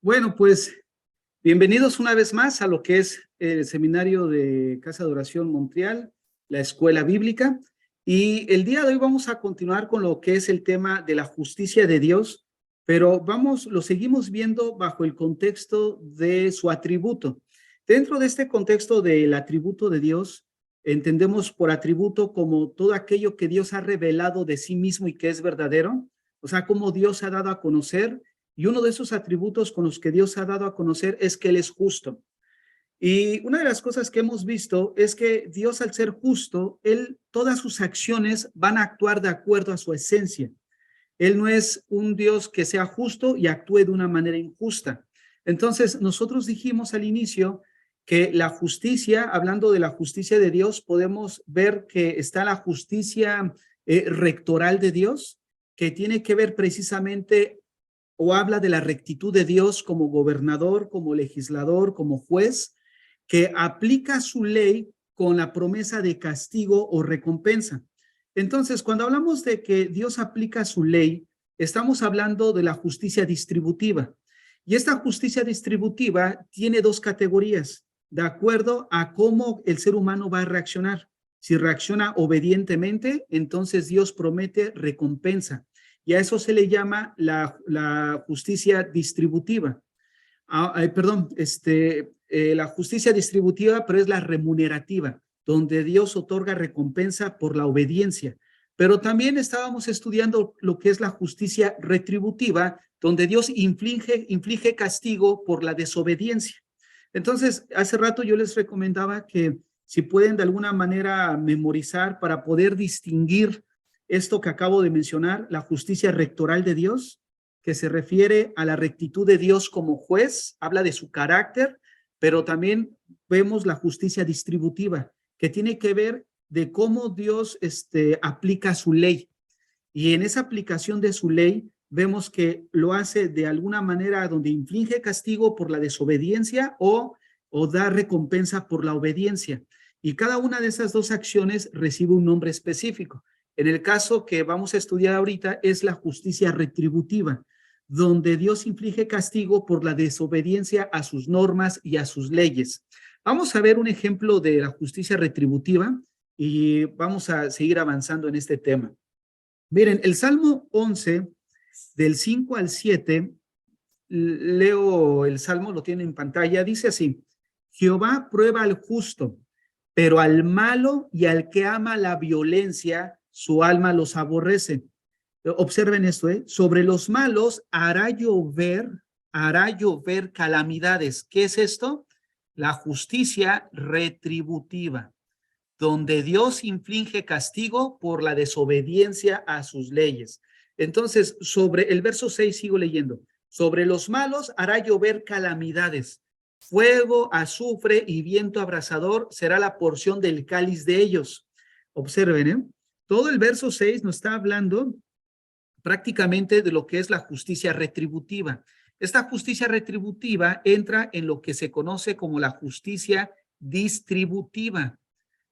Bueno, pues bienvenidos una vez más a lo que es el seminario de Casa de Oración Montreal, la Escuela Bíblica. Y el día de hoy vamos a continuar con lo que es el tema de la justicia de Dios, pero lo seguimos viendo bajo el contexto de su atributo. Dentro de este contexto del atributo de Dios, entendemos por atributo como todo aquello que Dios ha revelado de sí mismo y que es verdadero, o sea, como Dios ha dado a conocer. Y uno de esos atributos con los que Dios ha dado a conocer es que Él es justo. Y una de las cosas que hemos visto es que Dios, al ser justo, todas sus acciones van a actuar de acuerdo a su esencia. Él no es un Dios que sea justo y actúe de una manera injusta. Entonces, nosotros dijimos al inicio que la justicia, hablando de la justicia de Dios, podemos ver que está la justicia rectoral de Dios, que tiene que ver precisamente o habla de la rectitud de Dios como gobernador, como legislador, como juez, que aplica su ley con la promesa de castigo o recompensa. Entonces, cuando hablamos de que Dios aplica su ley, estamos hablando de la justicia distributiva. Y esta justicia distributiva tiene dos categorías, de acuerdo a cómo el ser humano va a reaccionar. Si reacciona obedientemente, entonces Dios promete recompensa. Y a eso se le llama la justicia distributiva. La justicia distributiva, pero es la remunerativa, donde Dios otorga recompensa por la obediencia. Pero también estábamos estudiando lo que es la justicia retributiva, donde Dios inflige castigo por la desobediencia. Entonces, hace rato yo les recomendaba que si pueden de alguna manera memorizar para poder distinguir esto que acabo de mencionar, la justicia rectoral de Dios, que se refiere a la rectitud de Dios como juez, habla de su carácter, pero también vemos la justicia distributiva, que tiene que ver de cómo Dios aplica su ley. Y en esa aplicación de su ley, vemos que lo hace de alguna manera donde inflige castigo por la desobediencia o da recompensa por la obediencia. Y cada una de esas dos acciones recibe un nombre específico. En el caso que vamos a estudiar ahorita es la justicia retributiva, donde Dios inflige castigo por la desobediencia a sus normas y a sus leyes. Vamos a ver un ejemplo de la justicia retributiva y vamos a seguir avanzando en este tema. Miren, el Salmo 11, del 5 al 7, leo el Salmo, lo tiene en pantalla, dice así: Jehová prueba al justo, pero al malo y al que ama la violencia, su alma los aborrece. Observen esto, sobre los malos hará llover calamidades. ¿Qué es esto? La justicia retributiva, donde Dios inflige castigo por la desobediencia a sus leyes. Entonces, sobre el verso 6 sigo leyendo. Sobre los malos hará llover calamidades. Fuego, azufre y viento abrasador será la porción del cáliz de ellos. Observen, todo el verso 6 nos está hablando prácticamente de lo que es la justicia retributiva. Esta justicia retributiva entra en lo que se conoce como la justicia distributiva.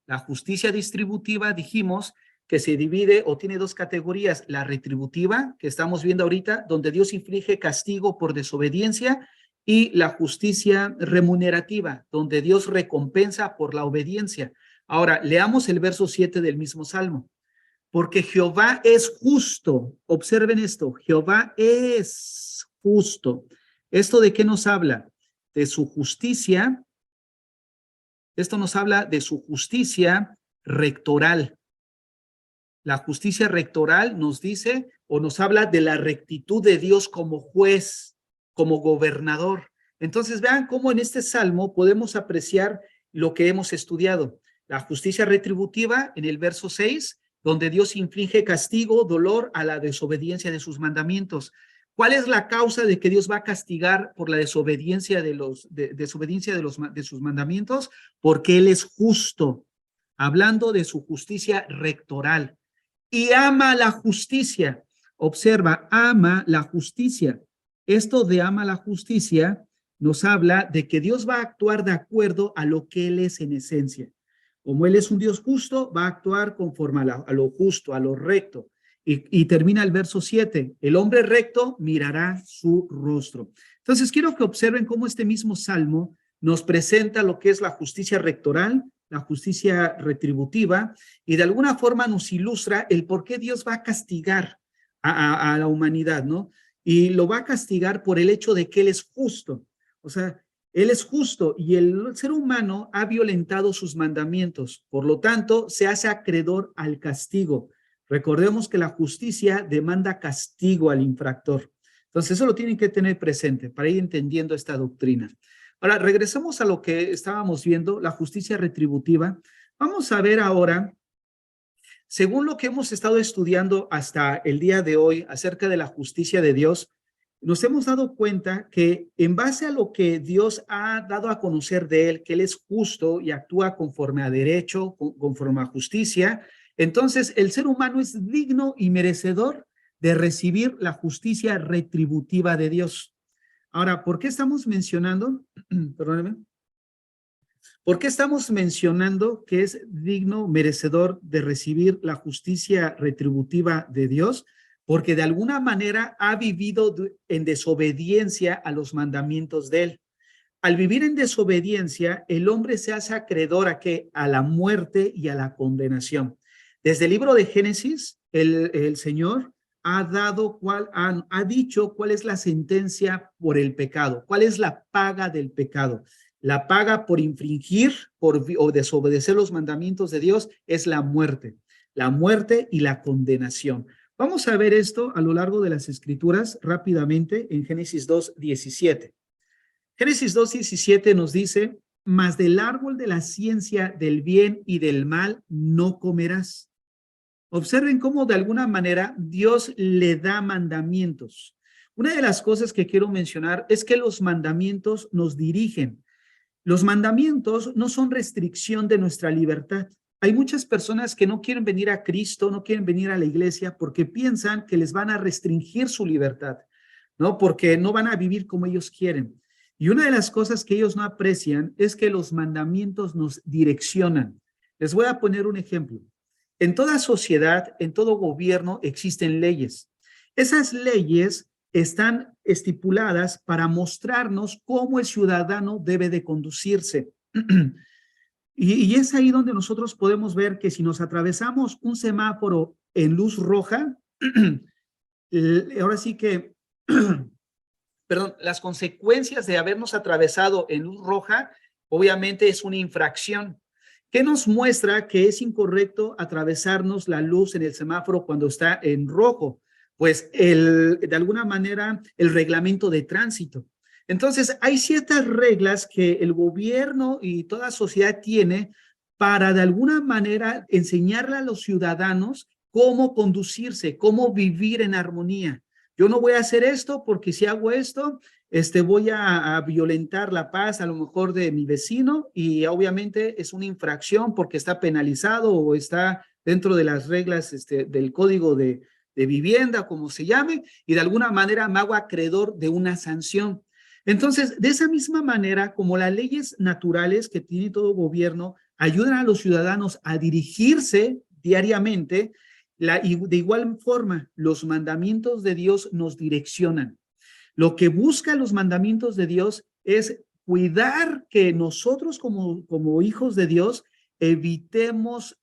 La justicia distributiva, dijimos, que se divide o tiene dos categorías: la retributiva, que estamos viendo ahorita, donde Dios inflige castigo por desobediencia, y la justicia remunerativa, donde Dios recompensa por la obediencia. Ahora, leamos el verso 7 del mismo Salmo. Porque Jehová es justo. Observen esto, Jehová es justo. ¿Esto de qué nos habla? De su justicia. Esto nos habla de su justicia rectoral. La justicia rectoral nos dice o nos habla de la rectitud de Dios como juez, como gobernador. Entonces vean cómo en este salmo podemos apreciar lo que hemos estudiado. La justicia retributiva en el verso 6, donde Dios inflige castigo, dolor a la desobediencia de sus mandamientos. ¿Cuál es la causa de que Dios va a castigar por la desobediencia de sus mandamientos? Porque Él es justo, hablando de su justicia rectoral. Y ama la justicia. Observa, ama la justicia. Esto de ama la justicia nos habla de que Dios va a actuar de acuerdo a lo que Él es en esencia. Como Él es un Dios justo, va a actuar conforme a lo justo, a lo recto. Y termina el verso 7, el hombre recto mirará su rostro. Entonces quiero que observen cómo este mismo salmo nos presenta lo que es la justicia rectoral, la justicia retributiva, y de alguna forma nos ilustra el por qué Dios va a castigar a la humanidad, ¿no? Y lo va a castigar por el hecho de que Él es justo. O sea, Él es justo y el ser humano ha violentado sus mandamientos. Por lo tanto, se hace acreedor al castigo. Recordemos que la justicia demanda castigo al infractor. Entonces, eso lo tienen que tener presente para ir entendiendo esta doctrina. Ahora, regresamos a lo que estábamos viendo, la justicia retributiva. Vamos a ver ahora, según lo que hemos estado estudiando hasta el día de hoy acerca de la justicia de Dios, nos hemos dado cuenta que en base a lo que Dios ha dado a conocer de Él, que Él es justo y actúa conforme a derecho, conforme a justicia, entonces el ser humano es digno y merecedor de recibir la justicia retributiva de Dios. Ahora, ¿por qué estamos mencionando, perdóneme, por qué estamos mencionando que es digno, merecedor de recibir la justicia retributiva de Dios? Porque de alguna manera ha vivido en desobediencia a los mandamientos de Él. Al vivir en desobediencia, el hombre se hace acreedor a qué? A la muerte y a la condenación. Desde el libro de Génesis, el Señor ha dicho cuál es la sentencia por el pecado, cuál es la paga del pecado. La paga por infringir o desobedecer los mandamientos de Dios es la muerte y la condenación. Vamos a ver esto a lo largo de las Escrituras rápidamente en Génesis 2:17. Génesis 2:17 nos dice, mas del árbol de la ciencia del bien y del mal no comerás. Observen cómo de alguna manera Dios le da mandamientos. Una de las cosas que quiero mencionar es que los mandamientos nos dirigen. Los mandamientos no son restricción de nuestra libertad. Hay muchas personas que no quieren venir a Cristo, no quieren venir a la iglesia porque piensan que les van a restringir su libertad, ¿no? Porque no van a vivir como ellos quieren. Y una de las cosas que ellos no aprecian es que los mandamientos nos direccionan. Les voy a poner un ejemplo. En toda sociedad, en todo gobierno existen leyes. Esas leyes están estipuladas para mostrarnos cómo el ciudadano debe de conducirse. Y es ahí donde nosotros podemos ver que si nos atravesamos un semáforo en luz roja, ahora sí que, perdón, las consecuencias de habernos atravesado en luz roja, obviamente es una infracción. ¿Qué nos muestra que es incorrecto atravesarnos la luz en el semáforo cuando está en rojo? Pues de alguna manera el reglamento de tránsito. Entonces, hay ciertas reglas que el gobierno y toda sociedad tiene para de alguna manera enseñarle a los ciudadanos cómo conducirse, cómo vivir en armonía. Yo no voy a hacer esto porque si hago esto, voy a violentar la paz a lo mejor de mi vecino y obviamente es una infracción porque está penalizado o está dentro de las reglas del código de vivienda, como se llame, y de alguna manera me hago acreedor de una sanción. Entonces, de esa misma manera, como las leyes naturales que tiene todo gobierno ayudan a los ciudadanos a dirigirse diariamente, y de igual forma, los mandamientos de Dios nos direccionan. Lo que buscan los mandamientos de Dios es cuidar que nosotros como hijos de Dios evitemos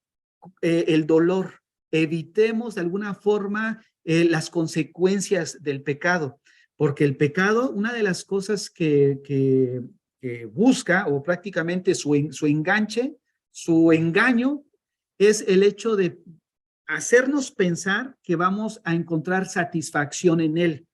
el dolor, evitemos de alguna forma las consecuencias del pecado, porque el pecado, una de las cosas que busca o prácticamente su enganche, su engaño es el hecho de hacernos pensar que vamos a encontrar satisfacción en él.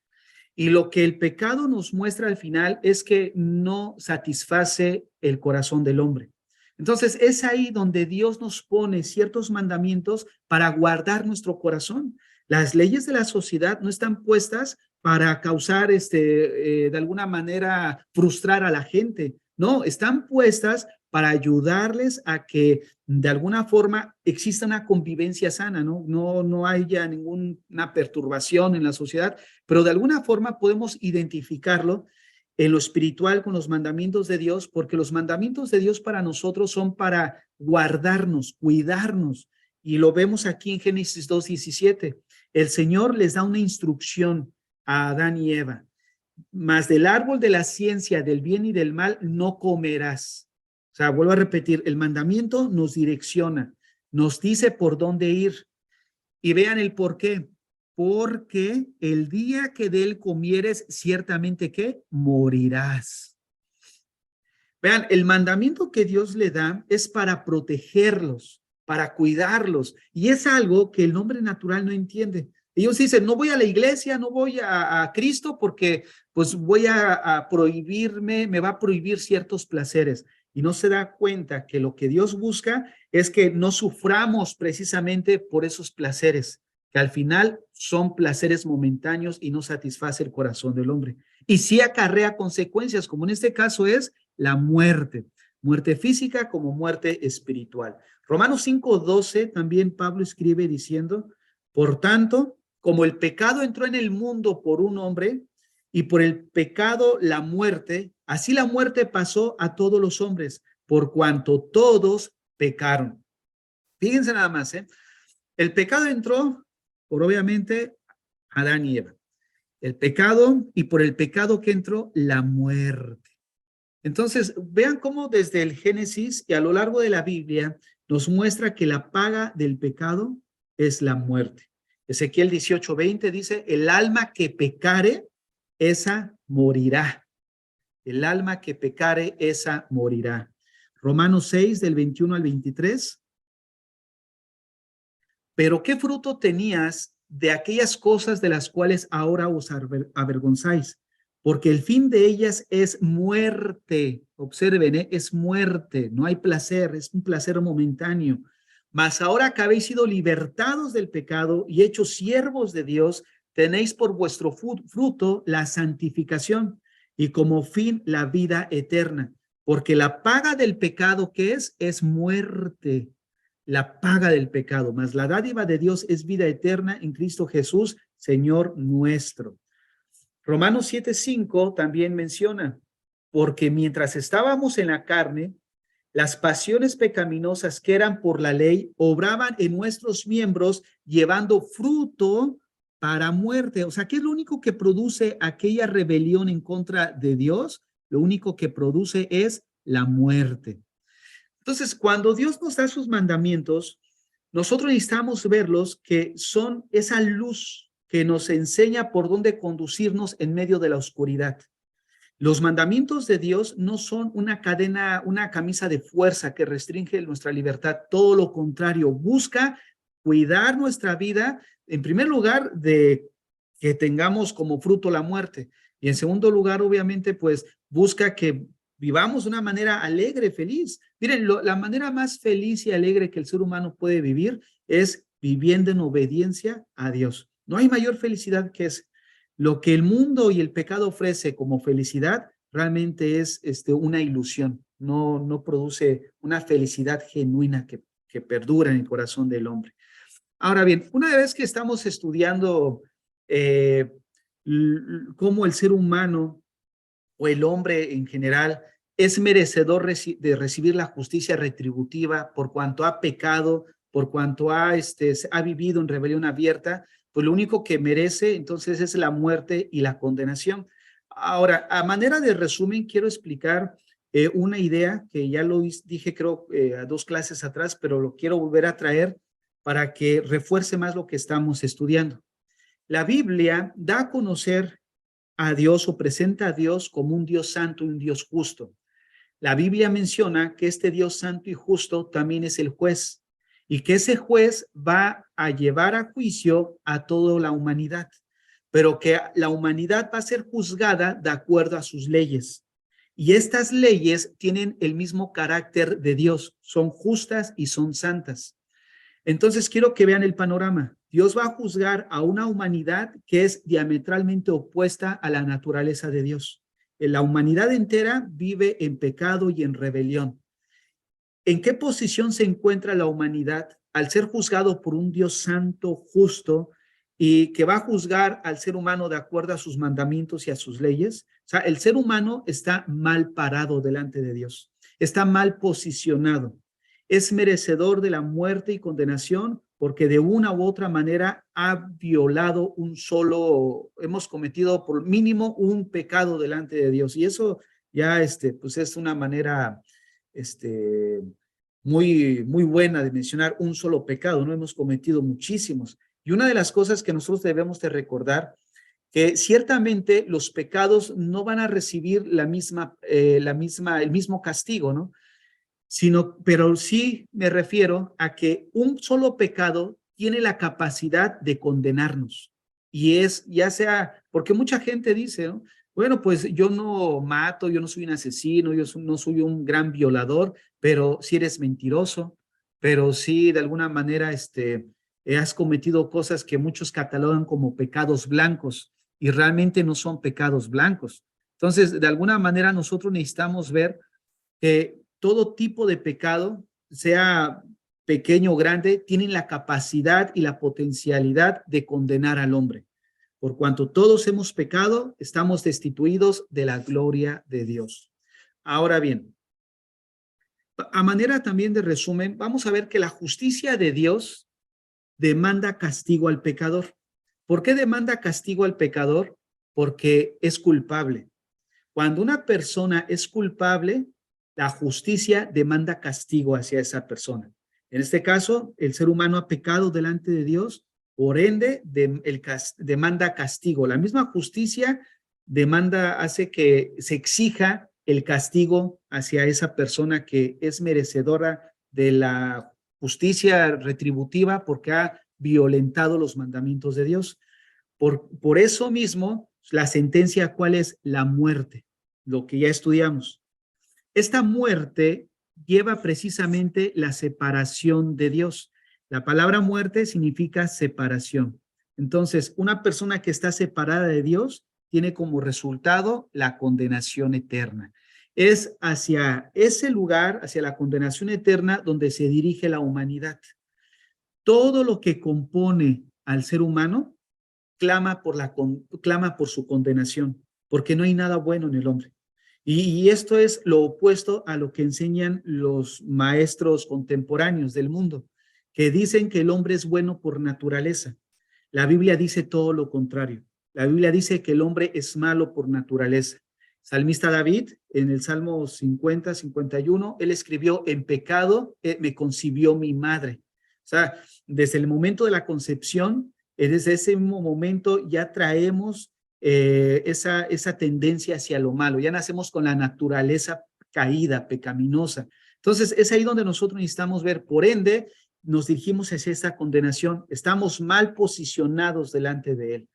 Y lo que el pecado nos muestra al final es que no satisface el corazón del hombre. Entonces, es ahí donde Dios nos pone ciertos mandamientos para guardar nuestro corazón. Las leyes de la sociedad no están puestas para causar, de alguna manera, frustrar a la gente. No, están puestas para ayudarles a que de alguna forma exista una convivencia sana, no haya ninguna perturbación en la sociedad, pero de alguna forma podemos identificarlo en lo espiritual con los mandamientos de Dios, porque los mandamientos de Dios para nosotros son para guardarnos, cuidarnos, y lo vemos aquí en Génesis 2:17. El Señor les da una instrucción a Adán y Eva. Mas del árbol de la ciencia del bien y del mal no comerás. O sea, vuelvo a repetir, el mandamiento nos direcciona, nos dice por dónde ir. Y vean el por qué. Porque el día que de él comieres, ciertamente que morirás. Vean, el mandamiento que Dios le da es para protegerlos, para cuidarlos. Y es algo que el hombre natural no entiende. Ellos dicen, no voy a la iglesia, no voy a Cristo porque pues voy a prohibirme, me va a prohibir ciertos placeres. Y no se da cuenta que lo que Dios busca es que no suframos precisamente por esos placeres, que al final son placeres momentáneos y no satisface el corazón del hombre. Y sí acarrea consecuencias, como en este caso es la muerte, muerte física como muerte espiritual. Romanos 5:12 también Pablo escribe diciendo, por tanto, como el pecado entró en el mundo por un hombre y por el pecado la muerte, así la muerte pasó a todos los hombres, por cuanto todos pecaron. Fíjense nada más, el pecado entró por obviamente Adán y Eva. El pecado y por el pecado que entró la muerte. Entonces, vean cómo desde el Génesis y a lo largo de la Biblia nos muestra que la paga del pecado es la muerte. Ezequiel 18:20 dice, el alma que pecare, esa morirá. El alma que pecare, esa morirá. Romanos 6, del 21 al 23. Pero ¿qué fruto tenías de aquellas cosas de las cuales ahora os avergonzáis? Porque el fin de ellas es muerte. Observen, es muerte, no hay placer, es un placer momentáneo. Mas ahora que habéis sido libertados del pecado y hechos siervos de Dios, tenéis por vuestro fruto la santificación y como fin la vida eterna. Porque la paga del pecado, ¿qué es muerte. La paga del pecado, mas la dádiva de Dios es vida eterna en Cristo Jesús, Señor nuestro. Romanos 7:5 también menciona, porque mientras estábamos en la carne, las pasiones pecaminosas que eran por la ley obraban en nuestros miembros, llevando fruto para muerte. O sea, ¿qué es lo único que produce aquella rebelión en contra de Dios? Lo único que produce es la muerte. Entonces, cuando Dios nos da sus mandamientos, nosotros necesitamos verlos que son esa luz que nos enseña por dónde conducirnos en medio de la oscuridad. Los mandamientos de Dios no son una cadena, una camisa de fuerza que restringe nuestra libertad. Todo lo contrario, busca cuidar nuestra vida, en primer lugar, de que tengamos como fruto la muerte. Y en segundo lugar, obviamente, pues busca que vivamos de una manera alegre, feliz. Miren, la manera más feliz y alegre que el ser humano puede vivir es viviendo en obediencia a Dios. No hay mayor felicidad que esa. Lo que el mundo y el pecado ofrece como felicidad realmente es una ilusión, no produce una felicidad genuina que perdura en el corazón del hombre. Ahora bien, una vez que estamos estudiando cómo el ser humano o el hombre en general es merecedor de recibir la justicia retributiva por cuanto ha pecado, por cuanto ha vivido en rebelión abierta, pues lo único que merece entonces es la muerte y la condenación. Ahora, a manera de resumen, quiero explicar una idea que ya lo dije creo a 2 clases atrás, pero lo quiero volver a traer para que refuerce más lo que estamos estudiando. La Biblia da a conocer a Dios o presenta a Dios como un Dios santo y un Dios justo. La Biblia menciona que este Dios santo y justo también es el juez y que ese juez va a llevar a juicio a toda la humanidad, pero que la humanidad va a ser juzgada de acuerdo a sus leyes. Y estas leyes tienen el mismo carácter de Dios, son justas y son santas. Entonces quiero que vean el panorama. Dios va a juzgar a una humanidad que es diametralmente opuesta a la naturaleza de Dios. La humanidad entera vive en pecado y en rebelión. ¿En qué posición se encuentra la humanidad al ser juzgado por un Dios santo, justo, y que va a juzgar al ser humano de acuerdo a sus mandamientos y a sus leyes? O sea, el ser humano está mal parado delante de Dios, está mal posicionado. Es merecedor de la muerte y condenación porque de una u otra manera hemos cometido por mínimo un pecado delante de Dios. Y eso ya, pues es una manera, muy buena de mencionar un solo pecado. No hemos cometido muchísimos. Y una de las cosas que nosotros debemos de recordar, que ciertamente los pecados no van a recibir el mismo castigo, ¿no? Pero sí me refiero a que un solo pecado tiene la capacidad de condenarnos. Y es, ya sea, porque mucha gente dice, ¿no? Bueno, pues yo no mato, yo no soy un asesino, no soy un gran violador, pero si eres mentiroso, pero sí de alguna manera has cometido cosas que muchos catalogan como pecados blancos y realmente no son pecados blancos. Entonces, de alguna manera nosotros necesitamos ver que todo tipo de pecado, sea pequeño o grande, tienen la capacidad y la potencialidad de condenar al hombre. Por cuanto todos hemos pecado, estamos destituidos de la gloria de Dios. Ahora bien, a manera también de resumen, vamos a ver que la justicia de Dios demanda castigo al pecador. ¿Por qué demanda castigo al pecador? Porque es culpable. Cuando una persona es culpable, la justicia demanda castigo hacia esa persona. En este caso, el ser humano ha pecado delante de Dios, por ende, demanda castigo. La misma justicia hace que se exija el castigo hacia esa persona que es merecedora de la justicia retributiva porque ha violentado los mandamientos de Dios. Por eso mismo, la sentencia, ¿cuál es? La muerte, lo que ya estudiamos. Esta muerte lleva precisamente la separación de Dios. La palabra muerte significa separación. Entonces, una persona que está separada de Dios tiene como resultado la condenación eterna. Es hacia ese lugar, hacia la condenación eterna, donde se dirige la humanidad. Todo lo que compone al ser humano clama por su condenación, porque no hay nada bueno en el hombre. Y esto es lo opuesto a lo que enseñan los maestros contemporáneos del mundo, que dicen que el hombre es bueno por naturaleza. La Biblia dice todo lo contrario. La Biblia dice que el hombre es malo por naturaleza. Salmista David, en el Salmo 50, 51, él escribió, en pecado me concibió mi madre. O sea, desde el momento de la concepción, desde ese mismo momento ya traemos esa tendencia hacia lo malo, ya nacemos con la naturaleza caída, pecaminosa. Entonces, es ahí donde nosotros necesitamos ver, por ende, nos dirigimos hacia esa condenación, estamos mal posicionados delante de él.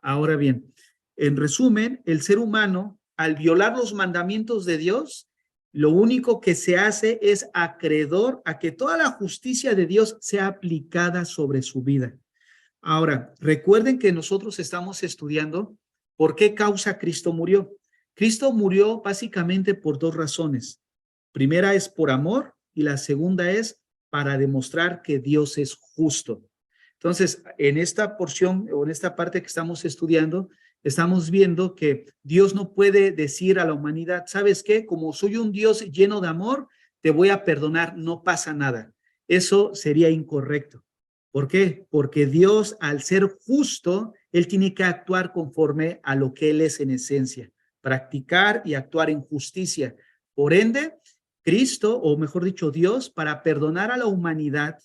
Ahora bien, en resumen, el ser humano, al violar los mandamientos de Dios, lo único que se hace es acreedor a que toda la justicia de Dios sea aplicada sobre su vida. Ahora, recuerden que nosotros estamos estudiando por qué causa Cristo murió. Cristo murió básicamente por dos razones. Primera es por amor y la segunda es para demostrar que Dios es justo. Entonces, en esta porción o en esta parte que estamos estudiando, estamos viendo que Dios no puede decir a la humanidad, ¿sabes qué? Como soy un Dios lleno de amor, te voy a perdonar, no pasa nada. Eso sería incorrecto. ¿Por qué? Porque Dios, al ser justo, Él tiene que actuar conforme a lo que Él es en esencia, practicar y actuar en justicia. Por ende, Cristo, o mejor dicho, Dios, para perdonar a la humanidad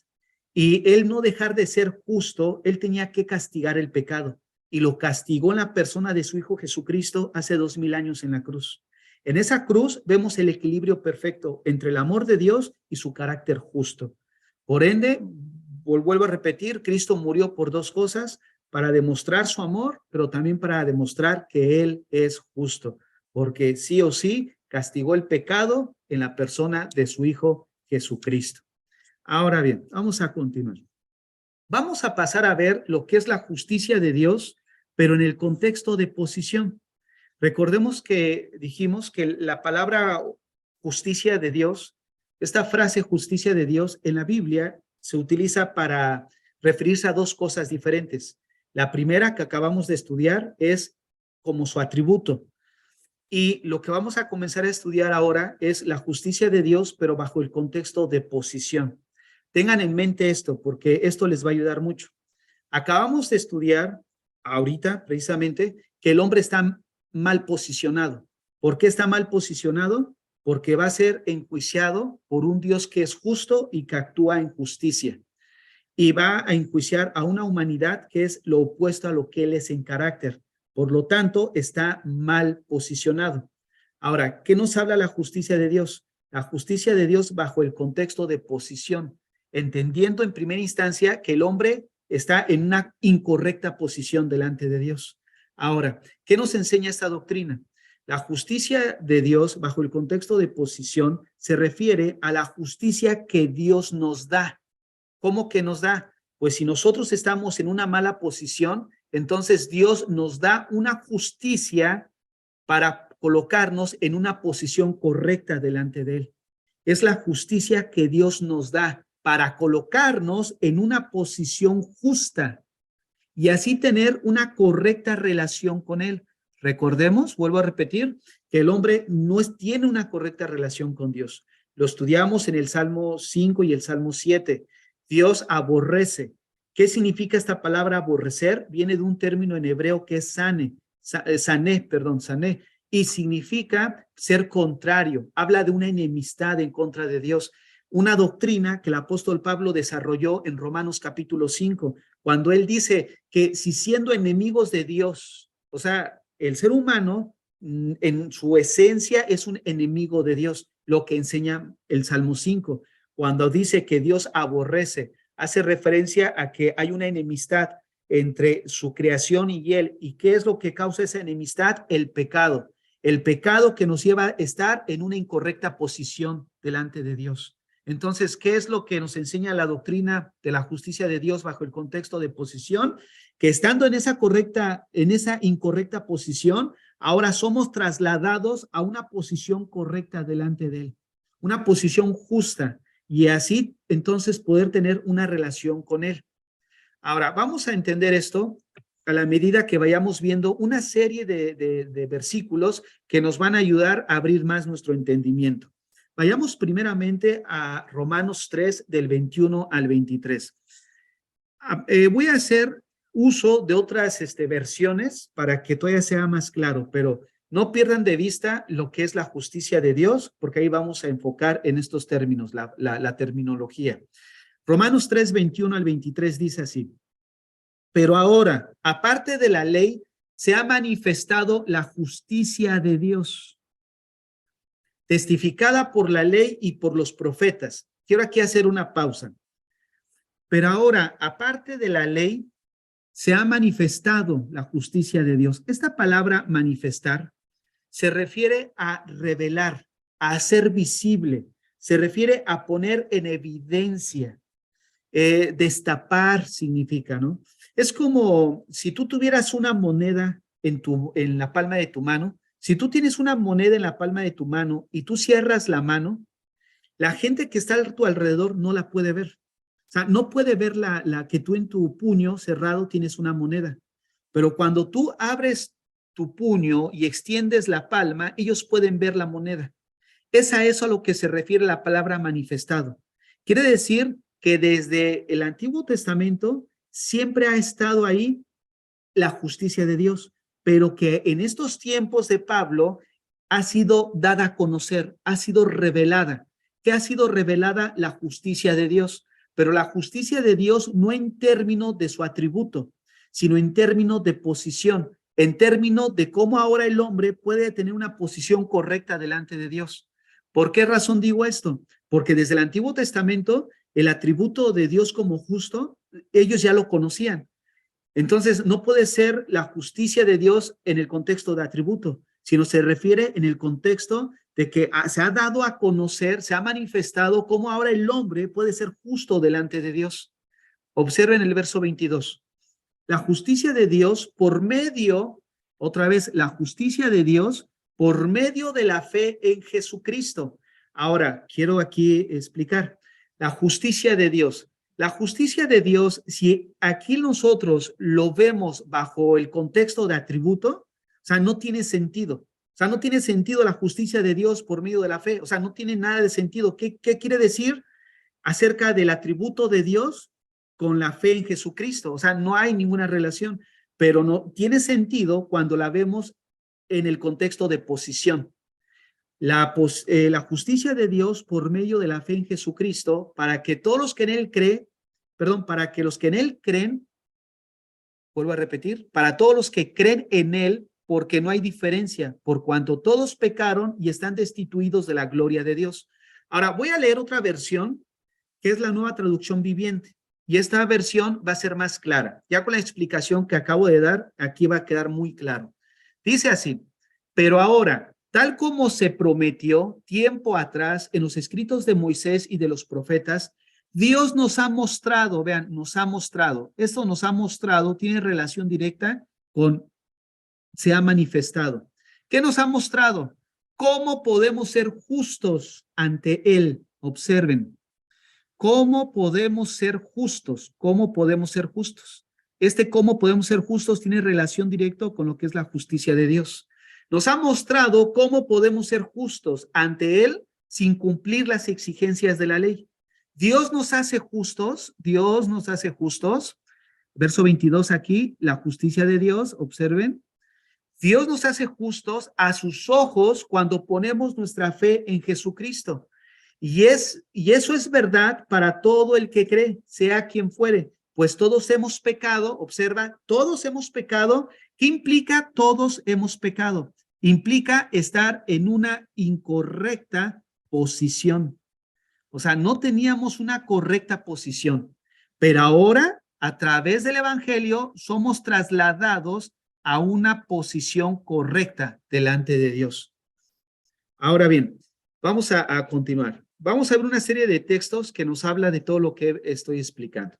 y Él no dejar de ser justo, Él tenía que castigar el pecado. Y lo castigó en la persona de su Hijo Jesucristo hace 2000 años en la cruz. En esa cruz vemos el equilibrio perfecto entre el amor de Dios y su carácter justo. Por ende, vuelvo a repetir, Cristo murió por dos cosas, para demostrar su amor, pero también para demostrar que Él es justo, porque sí o sí castigó el pecado en la persona de su Hijo Jesucristo. Ahora bien, vamos a continuar. Vamos a pasar a ver lo que es la justicia de Dios, pero en el contexto de posición. Recordemos que dijimos que la palabra justicia de Dios, esta frase justicia de Dios en la Biblia se utiliza para referirse a dos cosas diferentes. La primera que acabamos de estudiar es como su atributo. Y lo que vamos a comenzar a estudiar ahora es la justicia de Dios, pero bajo el contexto de posición. Tengan en mente esto, porque esto les va a ayudar mucho. Acabamos de estudiar ahorita, precisamente, que el hombre está mal posicionado. ¿Por qué está mal posicionado? Porque va a ser enjuiciado por un Dios que es justo y que actúa en justicia. Y va a enjuiciar a una humanidad que es lo opuesto a lo que él es en carácter. Por lo tanto, está mal posicionado. Ahora, ¿qué nos habla la justicia de Dios? La justicia de Dios bajo el contexto de posición, entendiendo en primera instancia que el hombre está en una incorrecta posición delante de Dios. Ahora, ¿qué nos enseña esta doctrina? La justicia de Dios bajo el contexto de posición se refiere a la justicia que Dios nos da. ¿Cómo que nos da? Pues si nosotros estamos en una mala posición, entonces Dios nos da una justicia para colocarnos en una posición correcta delante de Él. Es la justicia que Dios nos da para colocarnos en una posición justa y así tener una correcta relación con Él. Recordemos, vuelvo a repetir, que el hombre no tiene una correcta relación con Dios. Lo estudiamos en el Salmo 5 y el Salmo 7. Dios aborrece. ¿Qué significa esta palabra aborrecer? Viene de un término en hebreo que es sané, y significa ser contrario. Habla de una enemistad en contra de Dios. Una doctrina que el apóstol Pablo desarrolló en Romanos capítulo 5, cuando él dice que si siendo enemigos de Dios, o sea, el ser humano en su esencia es un enemigo de Dios, lo que enseña el Salmo 5. Cuando dice que Dios aborrece, hace referencia a que hay una enemistad entre su creación y él. ¿Y qué es lo que causa esa enemistad? El pecado. El pecado que nos lleva a estar en una incorrecta posición delante de Dios. Entonces, ¿qué es lo que nos enseña la doctrina de la justicia de Dios bajo el contexto de posición? Que estando en esa incorrecta posición, ahora somos trasladados a una posición correcta delante de Él, una posición justa, y así entonces poder tener una relación con Él. Ahora, vamos a entender esto a la medida que vayamos viendo una serie de versículos que nos van a ayudar a abrir más nuestro entendimiento. Vayamos primeramente a Romanos 3, del 21 al 23. Voy a hacer uso de otras versiones para que todavía sea más claro, pero no pierdan de vista lo que es la justicia de Dios, porque ahí vamos a enfocar en estos términos, la terminología. Romanos 3, 21 al 23 dice así: pero ahora, aparte de la ley, se ha manifestado la justicia de Dios, testificada por la ley y por los profetas. Quiero aquí hacer una pausa. Pero ahora, aparte de la ley, se ha manifestado la justicia de Dios. Esta palabra manifestar se refiere a revelar, a hacer visible, se refiere a poner en evidencia. Destapar significa, ¿no? Es como si tú tuvieras una moneda en la palma de tu mano. Si tú tienes una moneda en la palma de tu mano y tú cierras la mano, la gente que está a tu alrededor no la puede ver. O sea, no puede ver la que tú en tu puño cerrado tienes una moneda. Pero cuando tú abres tu puño y extiendes la palma, ellos pueden ver la moneda. Es a eso a lo que se refiere la palabra manifestado. Quiere decir que desde el Antiguo Testamento siempre ha estado ahí la justicia de Dios, pero que en estos tiempos de Pablo ha sido dada a conocer, ha sido revelada. ¿Qué ha sido revelada? La justicia de Dios, pero la justicia de Dios no en términos de su atributo, sino en términos de posición, en términos de cómo ahora el hombre puede tener una posición correcta delante de Dios. ¿Por qué razón digo esto? Porque desde el Antiguo Testamento el atributo de Dios como justo, ellos ya lo conocían. Entonces, no puede ser la justicia de Dios en el contexto de atributo, sino se refiere en el contexto de que se ha dado a conocer, se ha manifestado cómo ahora el hombre puede ser justo delante de Dios. Observen el verso 22. La justicia de Dios por medio, otra vez, la justicia de Dios por medio de la fe en Jesucristo. Ahora, quiero aquí explicar la justicia de Dios. La justicia de Dios, si aquí nosotros lo vemos bajo el contexto de atributo, o sea, no tiene sentido. O sea, no tiene sentido la justicia de Dios por medio de la fe. O sea, no tiene nada de sentido. ¿Qué quiere decir? acerca del atributo de Dios con la fe en Jesucristo. O sea, no hay ninguna relación, pero no tiene sentido cuando la vemos en el contexto de posición. La justicia de Dios por medio de la fe en Jesucristo, para que todos los que en Él creen, para que los que en Él creen, vuelvo a repetir, para todos los que creen en Él, porque no hay diferencia, por cuanto todos pecaron y están destituidos de la gloria de Dios. Ahora, voy a leer otra versión, que es la Nueva Traducción Viviente, y esta versión va a ser más clara. Ya con la explicación que acabo de dar, aquí va a quedar muy claro. Dice así: pero ahora, tal como se prometió tiempo atrás en los escritos de Moisés y de los profetas, Dios nos ha mostrado, vean, nos ha mostrado, esto nos ha mostrado, tiene relación directa con se ha manifestado. ¿Qué nos ha mostrado? ¿Cómo podemos ser justos ante Él? Observen. ¿Cómo podemos ser justos? ¿Cómo podemos ser justos? Cómo podemos ser justos tiene relación directa con lo que es la justicia de Dios. Nos ha mostrado cómo podemos ser justos ante Él sin cumplir las exigencias de la ley. Dios nos hace justos, Dios nos hace justos. Verso 22 aquí, la justicia de Dios, observen. Dios nos hace justos a sus ojos cuando ponemos nuestra fe en Jesucristo. Y eso es verdad para todo el que cree, sea quien fuere, pues todos hemos pecado, observa, todos hemos pecado. ¿Qué implica todos hemos pecado? Implica estar en una incorrecta posición. O sea, no teníamos una correcta posición, pero ahora, a través del Evangelio, somos trasladados a una posición correcta delante de Dios. Ahora bien, vamos a continuar. Vamos a ver una serie de textos que nos habla de todo lo que estoy explicando.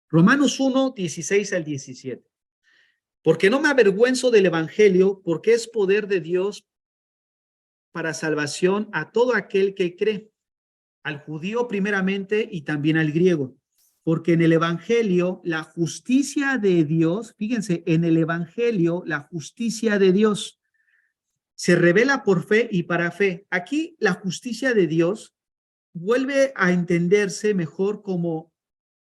Romanos 1, 16 al 17. Porque no me avergüenzo del Evangelio, porque es poder de Dios para salvación a todo aquel que cree, al judío primeramente y también al griego. Porque en el Evangelio la justicia de Dios, fíjense, en el Evangelio la justicia de Dios se revela por fe y para fe. Aquí la justicia de Dios vuelve a entenderse mejor como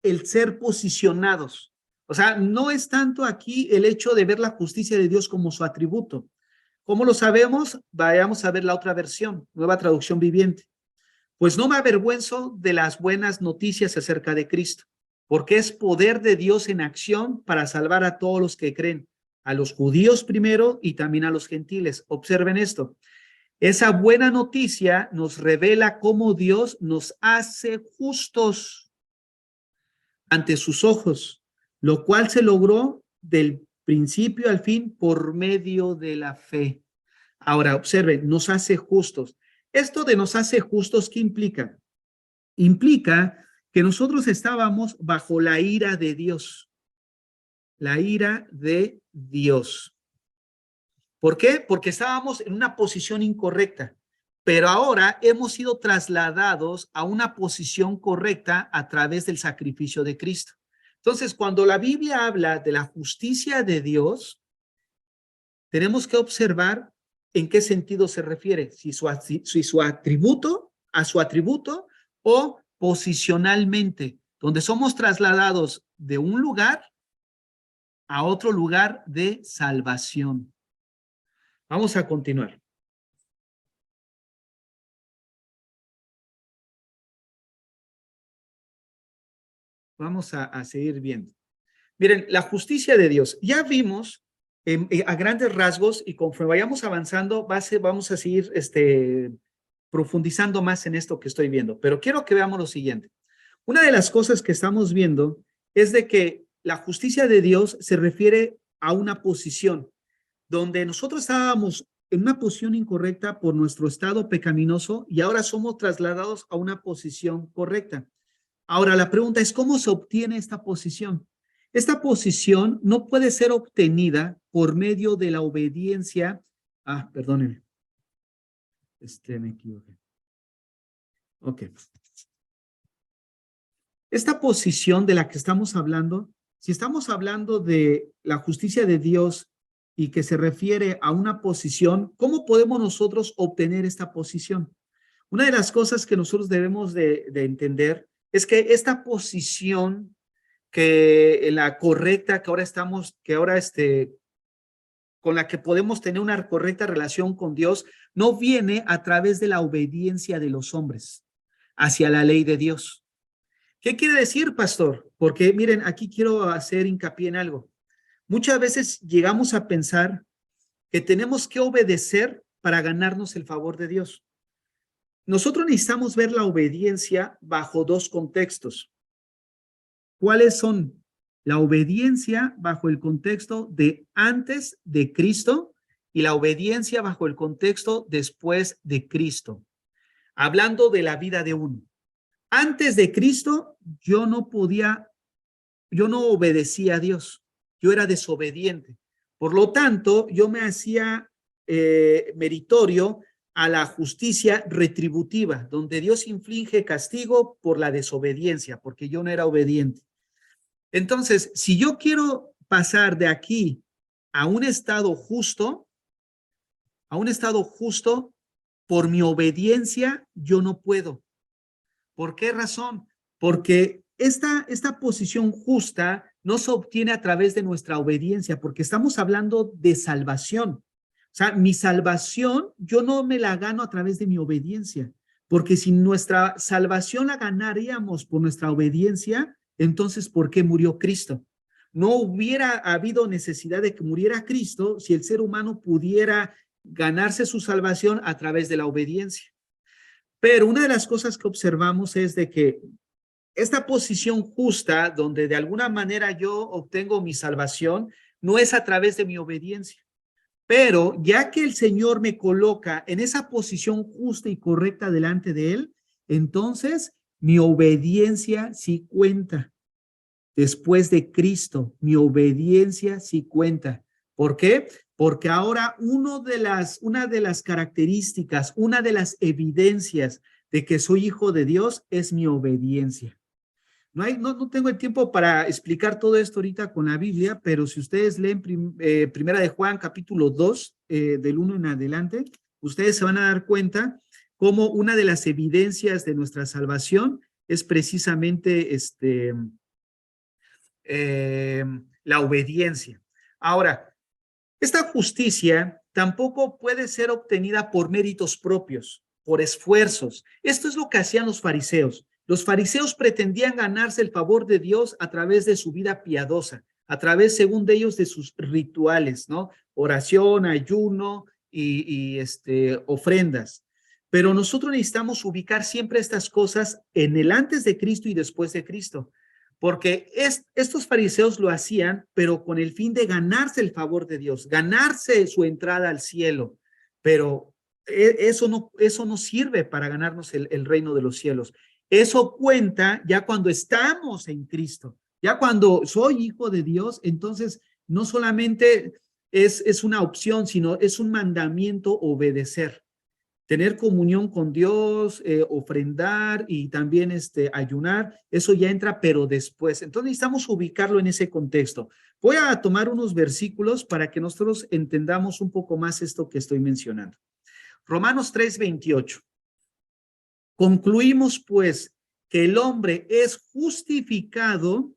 el ser posicionados. O sea, no es tanto aquí el hecho de ver la justicia de Dios como su atributo. ¿Cómo lo sabemos? Vayamos a ver la otra versión, Nueva Traducción Viviente. Pues no me avergüenzo de las buenas noticias acerca de Cristo, porque es poder de Dios en acción para salvar a todos los que creen, a los judíos primero y también a los gentiles. Observen esto. Esa buena noticia nos revela cómo Dios nos hace justos ante sus ojos, lo cual se logró del principio al fin por medio de la fe. Ahora, observen, nos hace justos. Esto de nos hace justos, ¿qué implica? Implica que nosotros estábamos bajo la ira de Dios. La ira de Dios. ¿Por qué? Porque estábamos en una posición incorrecta, pero ahora hemos sido trasladados a una posición correcta a través del sacrificio de Cristo. Entonces, cuando la Biblia habla de la justicia de Dios, tenemos que observar en qué sentido se refiere, si su atributo, a su atributo o posicionalmente, donde somos trasladados de un lugar a otro lugar de salvación. Vamos a continuar. Vamos a seguir viendo. Miren, la justicia de Dios. Ya vimos a grandes rasgos y conforme vayamos avanzando, vamos a seguir profundizando más en esto que estoy viendo. Pero quiero que veamos lo siguiente. Una de las cosas que estamos viendo es de que la justicia de Dios se refiere a una posición donde nosotros estábamos en una posición incorrecta por nuestro estado pecaminoso y ahora somos trasladados a una posición correcta. Ahora, la pregunta es, ¿cómo se obtiene esta posición? Esta posición no puede ser obtenida por medio de la obediencia. Perdónenme. Me equivoqué. Ok. Esta posición de la que estamos hablando, si estamos hablando de la justicia de Dios y que se refiere a una posición, ¿cómo podemos nosotros obtener esta posición? Una de las cosas que nosotros debemos de entender es que esta posición que la correcta, con la que podemos tener una correcta relación con Dios, no viene a través de la obediencia de los hombres hacia la ley de Dios. ¿Qué quiere decir, pastor? Porque miren, aquí quiero hacer hincapié en algo. Muchas veces llegamos a pensar que tenemos que obedecer para ganarnos el favor de Dios. Nosotros necesitamos ver la obediencia bajo dos contextos. ¿Cuáles son? La obediencia bajo el contexto de antes de Cristo y la obediencia bajo el contexto después de Cristo. Hablando de la vida de uno. Antes de Cristo, yo no obedecía a Dios. Yo era desobediente. Por lo tanto, yo me hacía meritorio a la justicia retributiva, donde Dios inflige castigo por la desobediencia, porque yo no era obediente. Entonces, si yo quiero pasar de aquí a un estado justo, por mi obediencia, yo no puedo. ¿Por qué razón? Porque esta posición justa no se obtiene a través de nuestra obediencia, porque estamos hablando de salvación. O sea, mi salvación yo no me la gano a través de mi obediencia, porque si nuestra salvación la ganaríamos por nuestra obediencia, entonces, ¿por qué murió Cristo? No hubiera habido necesidad de que muriera Cristo si el ser humano pudiera ganarse su salvación a través de la obediencia. Pero una de las cosas que observamos es de que esta posición justa, donde de alguna manera yo obtengo mi salvación, no es a través de mi obediencia. Pero ya que el Señor me coloca en esa posición justa y correcta delante de Él, entonces mi obediencia sí cuenta. Después de Cristo, mi obediencia sí cuenta. ¿Por qué? Porque ahora una de las características, una de las evidencias de que soy hijo de Dios es mi obediencia. No tengo el tiempo para explicar todo esto ahorita con la Biblia, pero si ustedes leen Primera de Juan, capítulo 2, del 1 en adelante, ustedes se van a dar cuenta cómo una de las evidencias de nuestra salvación es precisamente la obediencia. Ahora, esta justicia tampoco puede ser obtenida por méritos propios, por esfuerzos. Esto es lo que hacían los fariseos. Los fariseos pretendían ganarse el favor de Dios a través de su vida piadosa, a través, según de ellos, de sus rituales, ¿no? Oración, ayuno y ofrendas. Pero nosotros necesitamos ubicar siempre estas cosas en el antes de Cristo y después de Cristo. Porque estos fariseos lo hacían, pero con el fin de ganarse el favor de Dios, ganarse su entrada al cielo. Pero eso no sirve para ganarnos el reino de los cielos. Eso cuenta ya cuando estamos en Cristo. Ya cuando soy hijo de Dios, entonces no solamente es una opción, sino es un mandamiento obedecer. Tener comunión con Dios, ofrendar y también ayunar, eso ya entra, pero después. Entonces necesitamos ubicarlo en ese contexto. Voy a tomar unos versículos para que nosotros entendamos un poco más esto que estoy mencionando. Romanos 3:28. Concluimos pues que el hombre es justificado.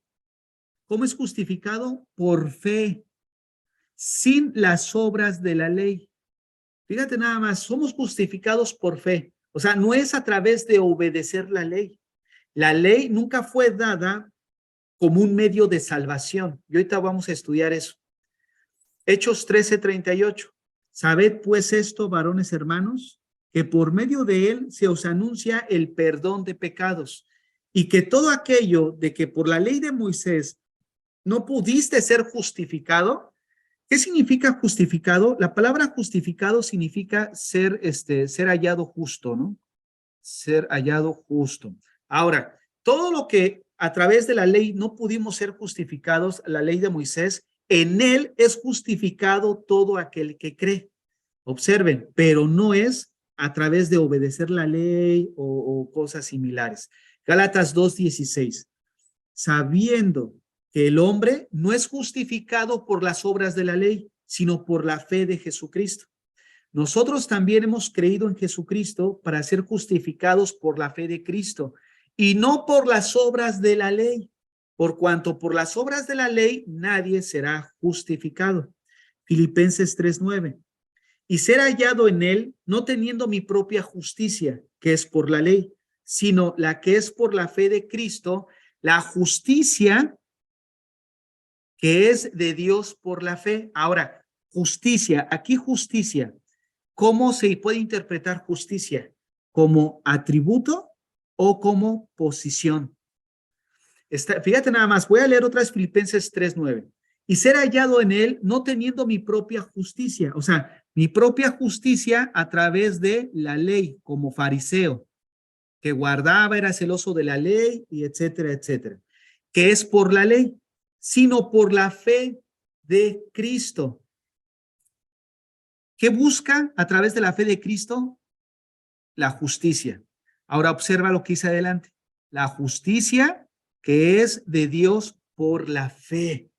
¿Cómo es justificado? Por fe, sin las obras de la ley. Fíjate nada más, somos justificados por fe. O sea, no es a través de obedecer la ley. La ley nunca fue dada como un medio de salvación. Y ahorita vamos a estudiar eso. Hechos 13:38. Sabed pues esto, varones hermanos, que por medio de él se os anuncia el perdón de pecados, y que todo aquello de que por la ley de Moisés no pudiste ser justificado. ¿Qué significa justificado? La palabra justificado significa ser hallado justo, ¿no? Ser hallado justo. Ahora, todo lo que a través de la ley no pudimos ser justificados, la ley de Moisés, en él es justificado todo aquel que cree. Observen, pero no es a través de obedecer la ley o cosas similares. Gálatas 2:16. Sabiendo que el hombre no es justificado por las obras de la ley, sino por la fe de Jesucristo. nosotros también hemos creído en Jesucristo para ser justificados por la fe de Cristo y no por las obras de la ley, por cuanto por las obras de la ley nadie será justificado. Filipenses 3:9. Y ser hallado en él, no teniendo mi propia justicia, que es por la ley, sino la que es por la fe de Cristo, la justicia que es de Dios por la fe. Ahora, justicia, aquí justicia, ¿cómo se puede interpretar justicia? ¿Como atributo o como posición? Fíjate nada más, voy a leer otra vez Filipenses 3:9. Y ser hallado en él, no teniendo mi propia justicia, o sea, mi propia justicia a través de la ley, como fariseo, que guardaba, era celoso de la ley, y etcétera, etcétera, que es por la ley, sino por la fe de Cristo. ¿Qué busca a través de la fe de Cristo? La justicia. Ahora observa lo que dice adelante. La justicia que es de Dios por la fe.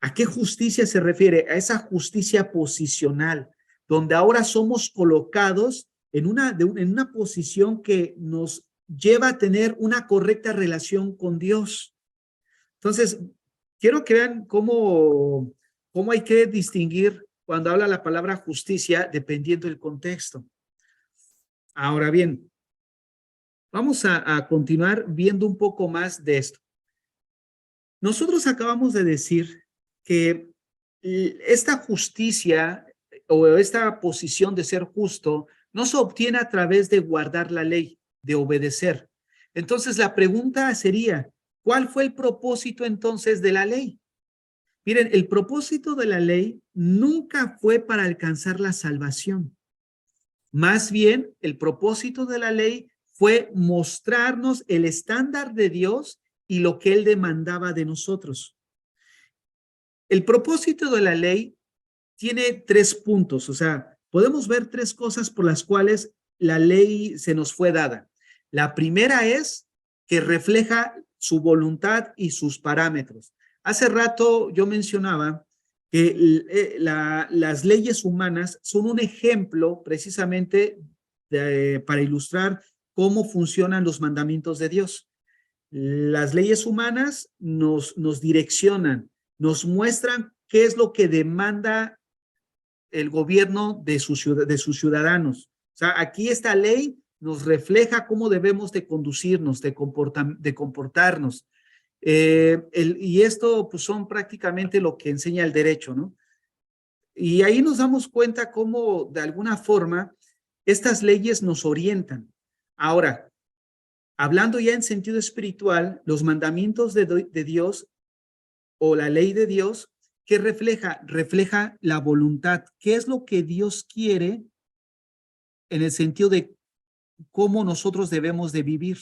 ¿A qué justicia se refiere? A esa justicia posicional, donde ahora somos colocados en una posición que nos lleva a tener una correcta relación con Dios. Entonces, quiero que vean cómo hay que distinguir cuando habla la palabra justicia dependiendo del contexto. Ahora bien, vamos a continuar viendo un poco más de esto. Nosotros acabamos de decir que esta justicia o esta posición de ser justo no se obtiene a través de guardar la ley, de obedecer. Entonces la pregunta sería, ¿cuál fue el propósito entonces de la ley? Miren, el propósito de la ley nunca fue para alcanzar la salvación. Más bien, el propósito de la ley fue mostrarnos el estándar de Dios y lo que Él demandaba de nosotros. El propósito de la ley tiene 3 puntos, o sea, podemos ver 3 cosas por las cuales la ley se nos fue dada. La primera es que refleja su voluntad y sus parámetros. Hace rato yo mencionaba que las leyes humanas son un ejemplo precisamente para ilustrar cómo funcionan los mandamientos de Dios. Las leyes humanas nos direccionan, nos muestran qué es lo que demanda el gobierno de sus ciudadanos. O sea, aquí esta ley nos refleja cómo debemos de conducirnos, de comportarnos. Y esto pues son prácticamente lo que enseña el derecho, ¿no? Y ahí nos damos cuenta cómo de alguna forma estas leyes nos orientan. Ahora, hablando ya en sentido espiritual, los mandamientos de Dios o la ley de Dios, ¿qué refleja? Refleja la voluntad. ¿Qué es lo que Dios quiere en el sentido de cómo nosotros debemos de vivir?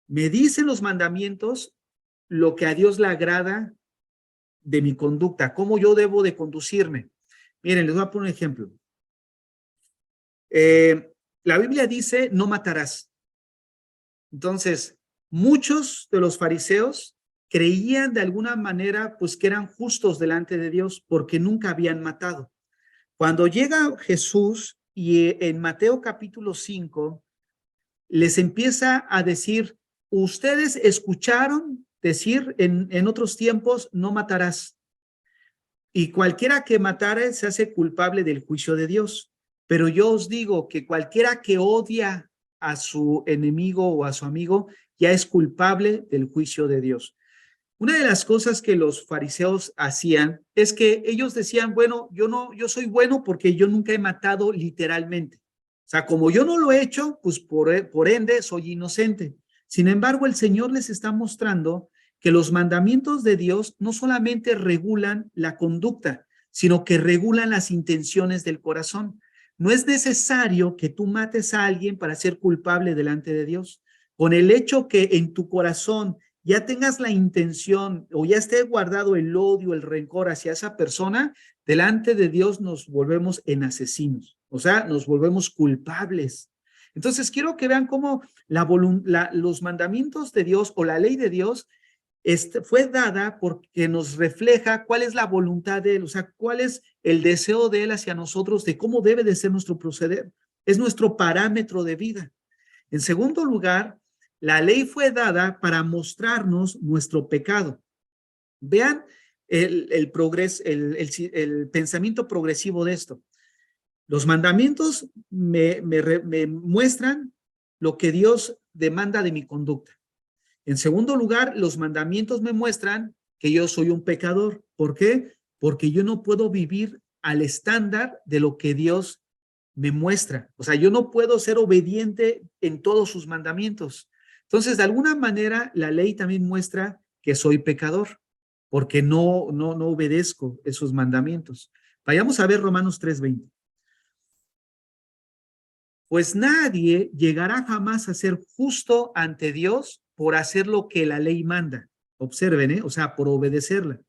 Me dicen los mandamientos lo que a Dios le agrada de mi conducta, cómo yo debo de conducirme. Miren, les voy a poner un ejemplo. La Biblia dice, no matarás. Entonces, muchos de los fariseos creían de alguna manera, pues, que eran justos delante de Dios porque nunca habían matado. Cuando llega Jesús y en Mateo capítulo 5, les empieza a decir, ustedes escucharon decir en otros tiempos, no matarás. Y cualquiera que matare se hace culpable del juicio de Dios. Pero yo os digo que cualquiera que odia a su enemigo o a su amigo ya es culpable del juicio de Dios. Una de las cosas que los fariseos hacían es que ellos decían, bueno, yo soy bueno porque yo nunca he matado literalmente. O sea, como yo no lo he hecho, pues por ende soy inocente. Sin embargo, el Señor les está mostrando que los mandamientos de Dios no solamente regulan la conducta, sino que regulan las intenciones del corazón. No es necesario que tú mates a alguien para ser culpable delante de Dios. Con el hecho que en tu corazón ya tengas la intención o ya esté guardado el odio, el rencor hacia esa persona, delante de Dios nos volvemos en asesinos, o sea, nos volvemos culpables. Entonces, quiero que vean cómo los mandamientos de Dios o la ley de Dios fue dada porque nos refleja cuál es la voluntad de Él, o sea, cuál es el deseo de Él hacia nosotros de cómo debe de ser nuestro proceder. Es nuestro parámetro de vida. En segundo lugar, la ley fue dada para mostrarnos nuestro pecado. Vean el pensamiento progresivo de esto. Los mandamientos me muestran lo que Dios demanda de mi conducta. En segundo lugar, los mandamientos me muestran que yo soy un pecador. ¿Por qué? Porque yo no puedo vivir al estándar de lo que Dios me muestra. O sea, yo no puedo ser obediente en todos sus mandamientos. Entonces, de alguna manera, la ley también muestra que soy pecador, porque no obedezco esos mandamientos. Vayamos a ver Romanos 3:20. Pues nadie llegará jamás a ser justo ante Dios por hacer lo que la ley manda. Observen, o sea, por obedecerla.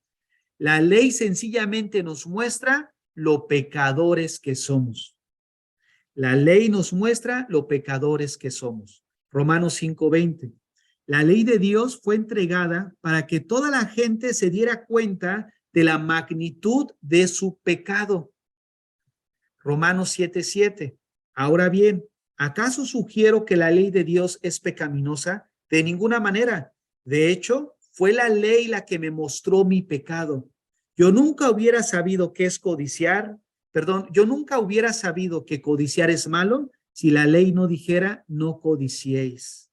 La ley sencillamente nos muestra lo pecadores que somos. La ley nos muestra lo pecadores que somos. Romanos 5:20. La ley de Dios fue entregada para que toda la gente se diera cuenta de la magnitud de su pecado. Romanos 7:7. Ahora bien, ¿acaso sugiero que la ley de Dios es pecaminosa? De ninguna manera. De hecho, fue la ley la que me mostró mi pecado. Yo nunca hubiera sabido qué es codiciar. Yo nunca hubiera sabido que codiciar es malo si la ley no dijera no codiciéis.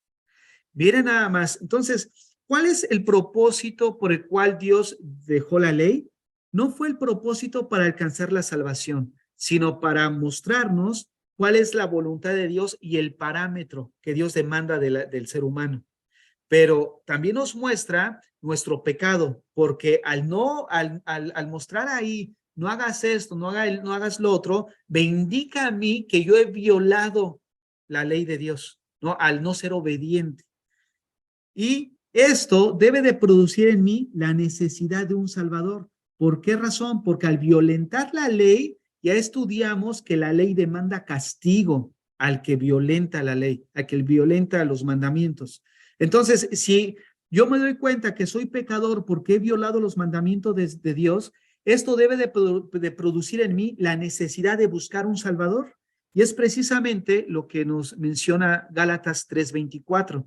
Miren nada más. Entonces, ¿cuál es el propósito por el cual Dios dejó la ley? No fue el propósito para alcanzar la salvación, sino para mostrarnos cuál es la voluntad de Dios y el parámetro que Dios demanda del ser humano. Pero también nos muestra nuestro pecado, porque al mostrar ahí, no hagas esto, no hagas lo otro, me indica a mí que yo he violado la ley de Dios, ¿no? Al no ser obediente. Y esto debe de producir en mí la necesidad de un Salvador. ¿Por qué razón? Porque al violentar la ley, ya estudiamos que la ley demanda castigo al que violenta la ley, al que violenta los mandamientos. Entonces, si yo me doy cuenta que soy pecador porque he violado los mandamientos de Dios, esto debe de producir en mí la necesidad de buscar un Salvador. Y es precisamente lo que nos menciona Gálatas 3:24.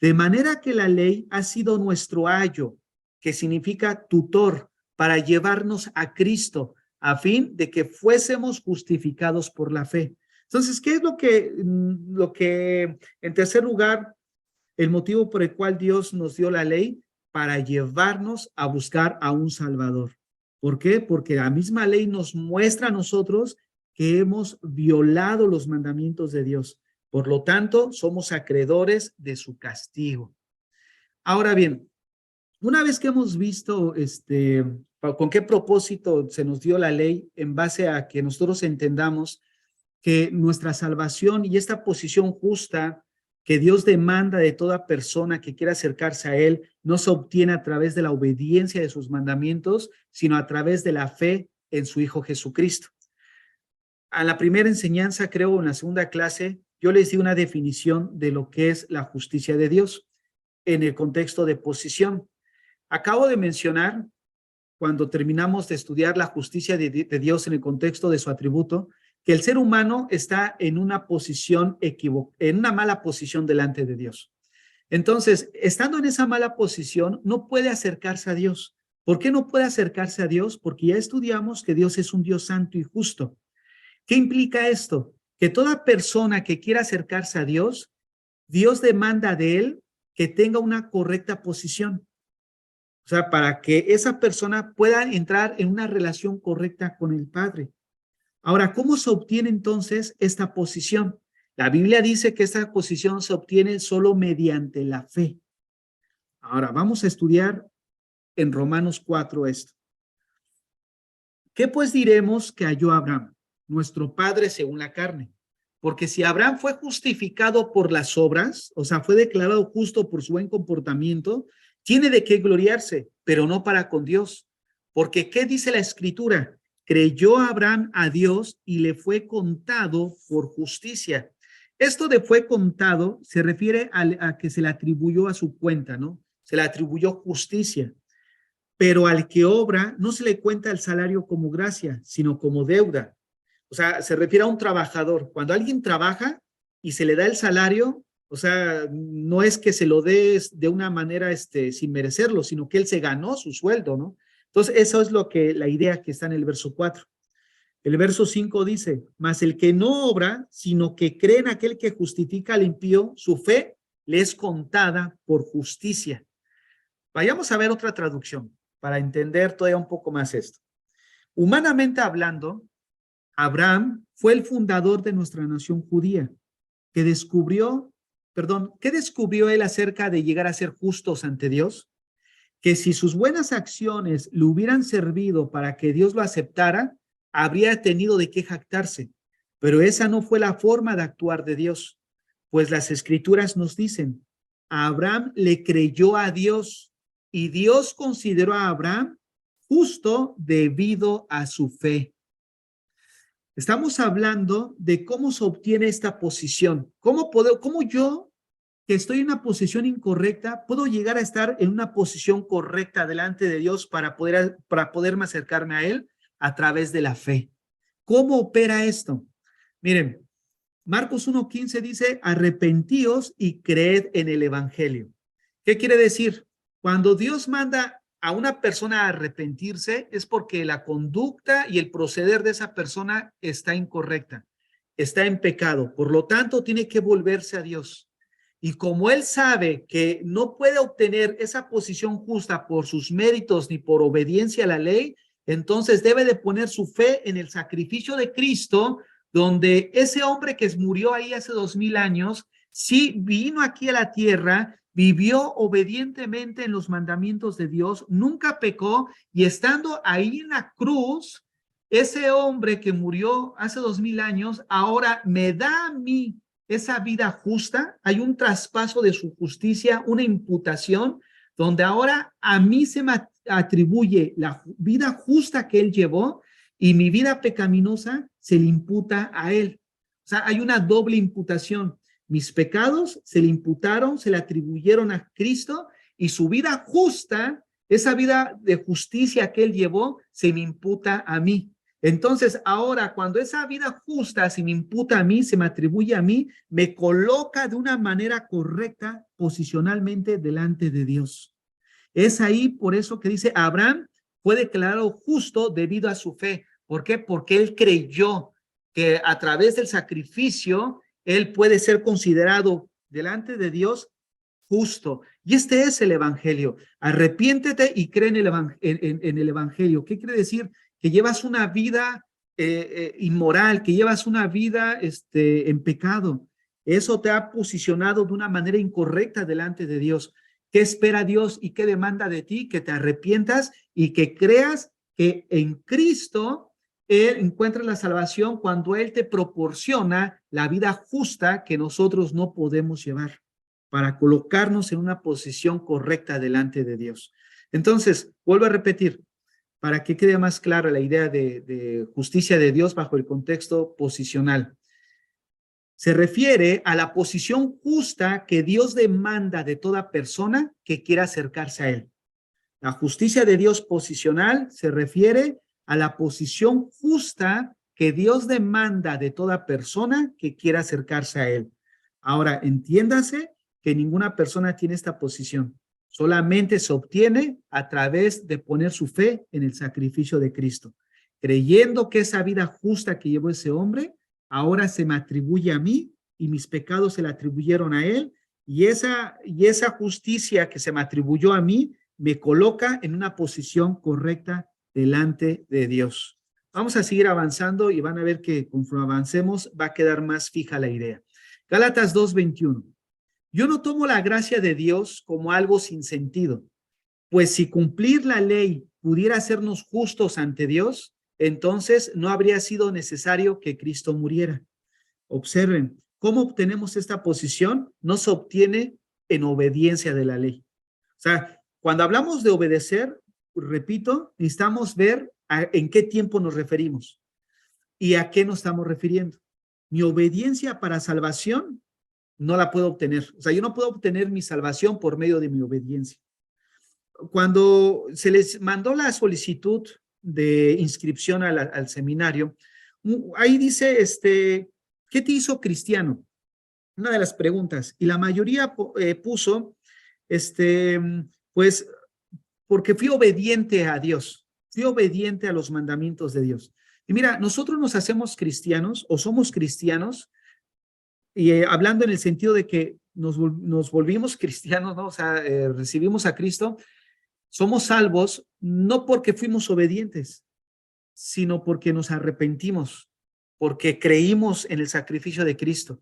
De manera que la ley ha sido nuestro ayo, que significa tutor, para llevarnos a Cristo, a fin de que fuésemos justificados por la fe. Entonces, ¿qué es lo que, en tercer lugar, el motivo por el cual Dios nos dio la ley? Para llevarnos a buscar a un Salvador. ¿Por qué? Porque la misma ley nos muestra a nosotros que hemos violado los mandamientos de Dios. Por lo tanto, somos acreedores de su castigo. Ahora bien, una vez que hemos visto con qué propósito se nos dio la ley, en base a que nosotros entendamos que nuestra salvación y esta posición justa que Dios demanda de toda persona que quiera acercarse a Él, no se obtiene a través de la obediencia de sus mandamientos, sino a través de la fe en su Hijo Jesucristo. A la primera enseñanza, creo, en la segunda clase, yo les di una definición de lo que es la justicia de Dios en el contexto de posición. Acabo de mencionar, cuando terminamos de estudiar la justicia de Dios en el contexto de su atributo, que el ser humano está en una posición en una mala posición delante de Dios. Entonces, estando en esa mala posición, no puede acercarse a Dios. ¿Por qué no puede acercarse a Dios? Porque ya estudiamos que Dios es un Dios santo y justo. ¿Qué implica esto? Que toda persona que quiera acercarse a Dios, Dios demanda de él que tenga una correcta posición. O sea, para que esa persona pueda entrar en una relación correcta con el Padre. Ahora, ¿cómo se obtiene entonces esta posición? La Biblia dice que esta posición se obtiene solo mediante la fe. Ahora, vamos a estudiar en Romanos 4 esto. ¿Qué pues diremos que halló Abraham, nuestro padre según la carne? Porque si Abraham fue justificado por las obras, o sea, fue declarado justo por su buen comportamiento, tiene de qué gloriarse, pero no para con Dios. Porque ¿qué dice la Escritura? Creyó Abraham a Dios y le fue contado por justicia. Esto de fue contado se refiere a que se le atribuyó a su cuenta, ¿no? Se le atribuyó justicia. pero al que obra no se le cuenta el salario como gracia, sino como deuda. O sea, se refiere a un trabajador. Cuando alguien trabaja y se le da el salario, o sea, no es que se lo dé de una manera sin merecerlo, sino que él se ganó su sueldo, ¿no? Entonces, eso es la idea que está en el verso 4. El verso 5 dice, mas el que no obra, sino que cree en aquel que justifica al impío, su fe le es contada por justicia. Vayamos a ver otra traducción para entender todavía un poco más esto. Humanamente hablando, Abraham fue el fundador de nuestra nación judía, ¿qué descubrió él acerca de llegar a ser justos ante Dios? Que si sus buenas acciones le hubieran servido para que Dios lo aceptara, habría tenido de qué jactarse. Pero esa no fue la forma de actuar de Dios, pues las escrituras nos dicen, a Abraham le creyó a Dios y Dios consideró a Abraham justo debido a su fe. Estamos hablando de cómo se obtiene esta posición. ¿Cómo yo, que estoy en una posición incorrecta, puedo llegar a estar en una posición correcta delante de Dios para poderme acercarme a Él a través de la fe? ¿Cómo opera esto? Miren, Marcos 1:15 dice, arrepentíos y creed en el evangelio. ¿Qué quiere decir? Cuando Dios manda a una persona a arrepentirse, es porque la conducta y el proceder de esa persona está incorrecta, está en pecado. Por lo tanto, tiene que volverse a Dios. Y como él sabe que no puede obtener esa posición justa por sus méritos ni por obediencia a la ley, entonces debe de poner su fe en el sacrificio de Cristo, donde ese hombre que murió ahí hace 2000 años, sí vino aquí a la tierra, vivió obedientemente en los mandamientos de Dios, nunca pecó, y estando ahí en la cruz, ese hombre que murió hace 2000 años, ahora me da a mí esa vida justa. Hay un traspaso de su justicia, una imputación, donde ahora a mí se me atribuye la vida justa que él llevó y mi vida pecaminosa se le imputa a él. O sea, hay una doble imputación. Mis pecados se le imputaron, se le atribuyeron a Cristo, y su vida justa, esa vida de justicia que él llevó, se me imputa a mí. Entonces, ahora, cuando esa vida justa se me imputa a mí, se me atribuye a mí, me coloca de una manera correcta posicionalmente delante de Dios. Es ahí por eso que dice, Abraham fue declarado justo debido a su fe. ¿Por qué? Porque él creyó que a través del sacrificio, él puede ser considerado delante de Dios justo. Y este es el evangelio. Arrepiéntete y cree en el evangelio. ¿Qué quiere decir? Que llevas una vida inmoral, que llevas una vida en pecado. Eso te ha posicionado de una manera incorrecta delante de Dios. ¿Qué espera Dios y qué demanda de ti? Que te arrepientas y que creas que en Cristo Él encuentra la salvación cuando Él te proporciona la vida justa que nosotros no podemos llevar, para colocarnos en una posición correcta delante de Dios. Entonces, vuelvo a repetir, para que quede más clara la idea de justicia de Dios bajo el contexto posicional. Se refiere a la posición justa que Dios demanda de toda persona que quiera acercarse a Él. La justicia de Dios posicional se refiere a la posición justa que Dios demanda de toda persona que quiera acercarse a Él. Ahora, entiéndase que ninguna persona tiene esta posición. Solamente se obtiene a través de poner su fe en el sacrificio de Cristo, creyendo que esa vida justa que llevó ese hombre ahora se me atribuye a mí y mis pecados se le atribuyeron a él, y esa justicia que se me atribuyó a mí me coloca en una posición correcta delante de Dios. Vamos a seguir avanzando y van a ver que conforme avancemos va a quedar más fija la idea. Gálatas 2:21. Yo no tomo la gracia de Dios como algo sin sentido, pues si cumplir la ley pudiera hacernos justos ante Dios, entonces no habría sido necesario que Cristo muriera. Observen, ¿cómo obtenemos esta posición? No se obtiene en obediencia de la ley. O sea, cuando hablamos de obedecer, repito, necesitamos ver en qué tiempo nos referimos y a qué nos estamos refiriendo. Mi obediencia para salvación no la puedo obtener. O sea, yo no puedo obtener mi salvación por medio de mi obediencia. cuando se les mandó la solicitud de inscripción al seminario, ahí dice, ¿qué te hizo cristiano? Una de las preguntas, y la mayoría puso, pues, porque fui obediente a Dios, fui obediente a los mandamientos de Dios. Y mira, nosotros nos hacemos cristianos o somos cristianos, y hablando en el sentido de que nos volvimos cristianos, ¿no? O sea, recibimos a Cristo, somos salvos no porque fuimos obedientes, sino porque nos arrepentimos, porque creímos en el sacrificio de Cristo.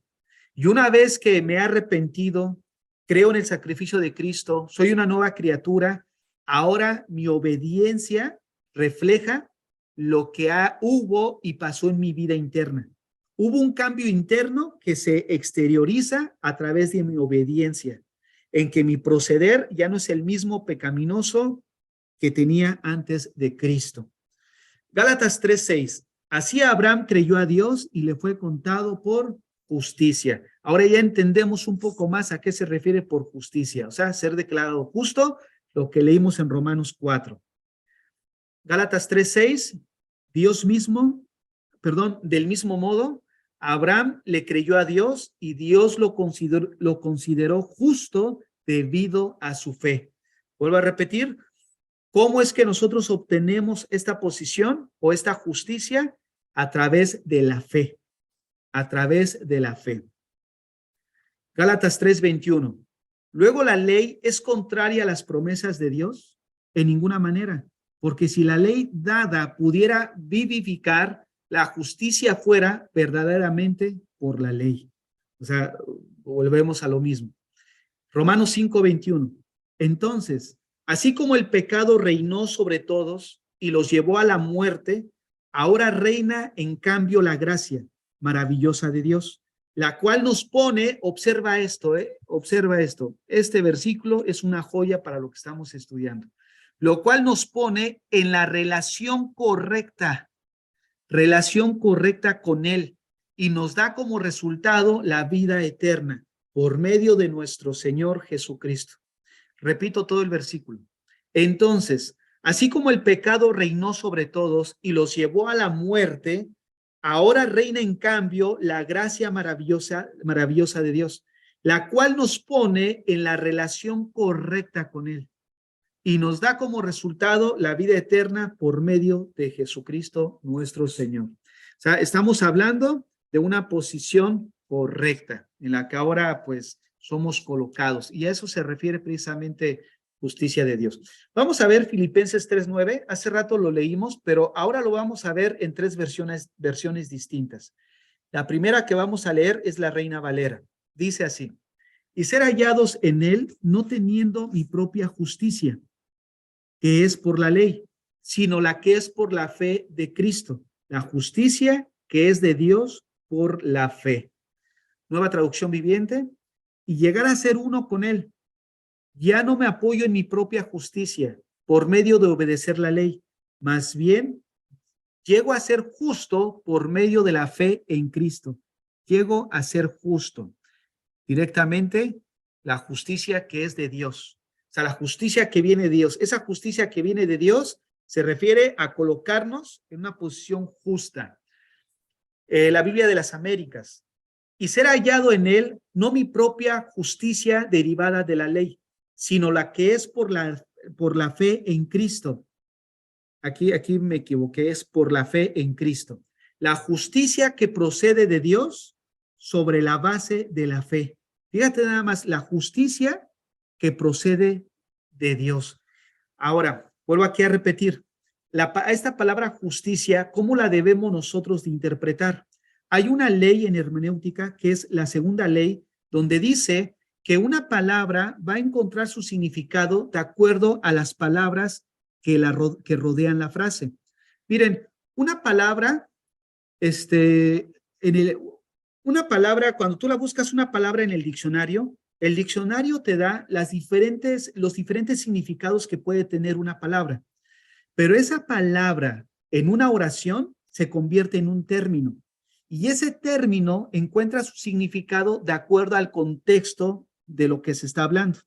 Y una vez que me he arrepentido, creo en el sacrificio de Cristo, soy una nueva criatura, ahora mi obediencia refleja lo que hubo y pasó en mi vida interna. Hubo un cambio interno que se exterioriza a través de mi obediencia, en que mi proceder ya no es el mismo pecaminoso que tenía antes de Cristo. Gálatas 3:6. Así Abraham creyó a Dios y le fue contado por justicia. Ahora ya entendemos un poco más a qué se refiere por justicia, o sea, ser declarado justo, lo que leímos en Romanos 4. Gálatas 3:6, del mismo modo, Abraham le creyó a Dios y Dios lo consideró justo debido a su fe. Vuelvo a repetir, ¿cómo es que nosotros obtenemos esta posición o esta justicia? A través de la fe, a través de la fe. Gálatas 3:21. Luego la ley es contraria a las promesas de Dios en ninguna manera, porque si la ley dada pudiera vivificar, la justicia fuera verdaderamente por la ley. O sea, volvemos a lo mismo. Romanos 5:21. Entonces, así como el pecado reinó sobre todos y los llevó a la muerte, ahora reina en cambio la gracia maravillosa de Dios, la cual nos pone, observa esto, este versículo es una joya para lo que estamos estudiando, lo cual nos pone en la relación correcta con Él y nos da como resultado la vida eterna por medio de nuestro Señor Jesucristo. Repito todo el versículo. Entonces, así como el pecado reinó sobre todos y los llevó a la muerte, ahora reina en cambio la gracia maravillosa de Dios, la cual nos pone en la relación correcta con Él y nos da como resultado la vida eterna por medio de Jesucristo nuestro Señor. O sea, estamos hablando de una posición correcta en la que ahora pues somos colocados y a eso se refiere precisamente justicia de Dios. Vamos a ver Filipenses 3:9, hace rato lo leímos, pero ahora lo vamos a ver en tres versiones distintas. La primera que vamos a leer es la Reina Valera. Dice así: y ser hallados en Él, no teniendo mi propia justicia, que es por la ley, sino la que es por la fe de Cristo, la justicia que es de Dios por la fe. Nueva traducción viviente. Y llegar a ser uno con Él. Ya no me apoyo en mi propia justicia por medio de obedecer la ley, más bien llego a ser justo por medio de la fe en Cristo. Llego a ser justo directamente, la justicia que es de Dios. O sea, la justicia que viene de Dios. Esa justicia que viene de Dios se refiere a colocarnos en una posición justa. La Biblia de las Américas. Y ser hallado en Él, no mi propia justicia derivada de la ley, sino la que es por la fe en Cristo. Aquí me equivoqué, es por la fe en Cristo. La justicia que procede de Dios sobre la base de la fe. Fíjate nada más, la justicia que procede de Dios. Ahora, vuelvo aquí a repetir, esta palabra justicia, ¿cómo la debemos nosotros de interpretar? Hay una ley en hermenéutica que es la segunda ley, donde dice que una palabra va a encontrar su significado de acuerdo a las palabras que rodean la frase. Miren, una palabra, cuando tú la buscas una palabra en el diccionario te da los diferentes significados que puede tener una palabra. Pero esa palabra en una oración se convierte en un término. Y ese término encuentra su significado de acuerdo al contexto de lo que se está hablando.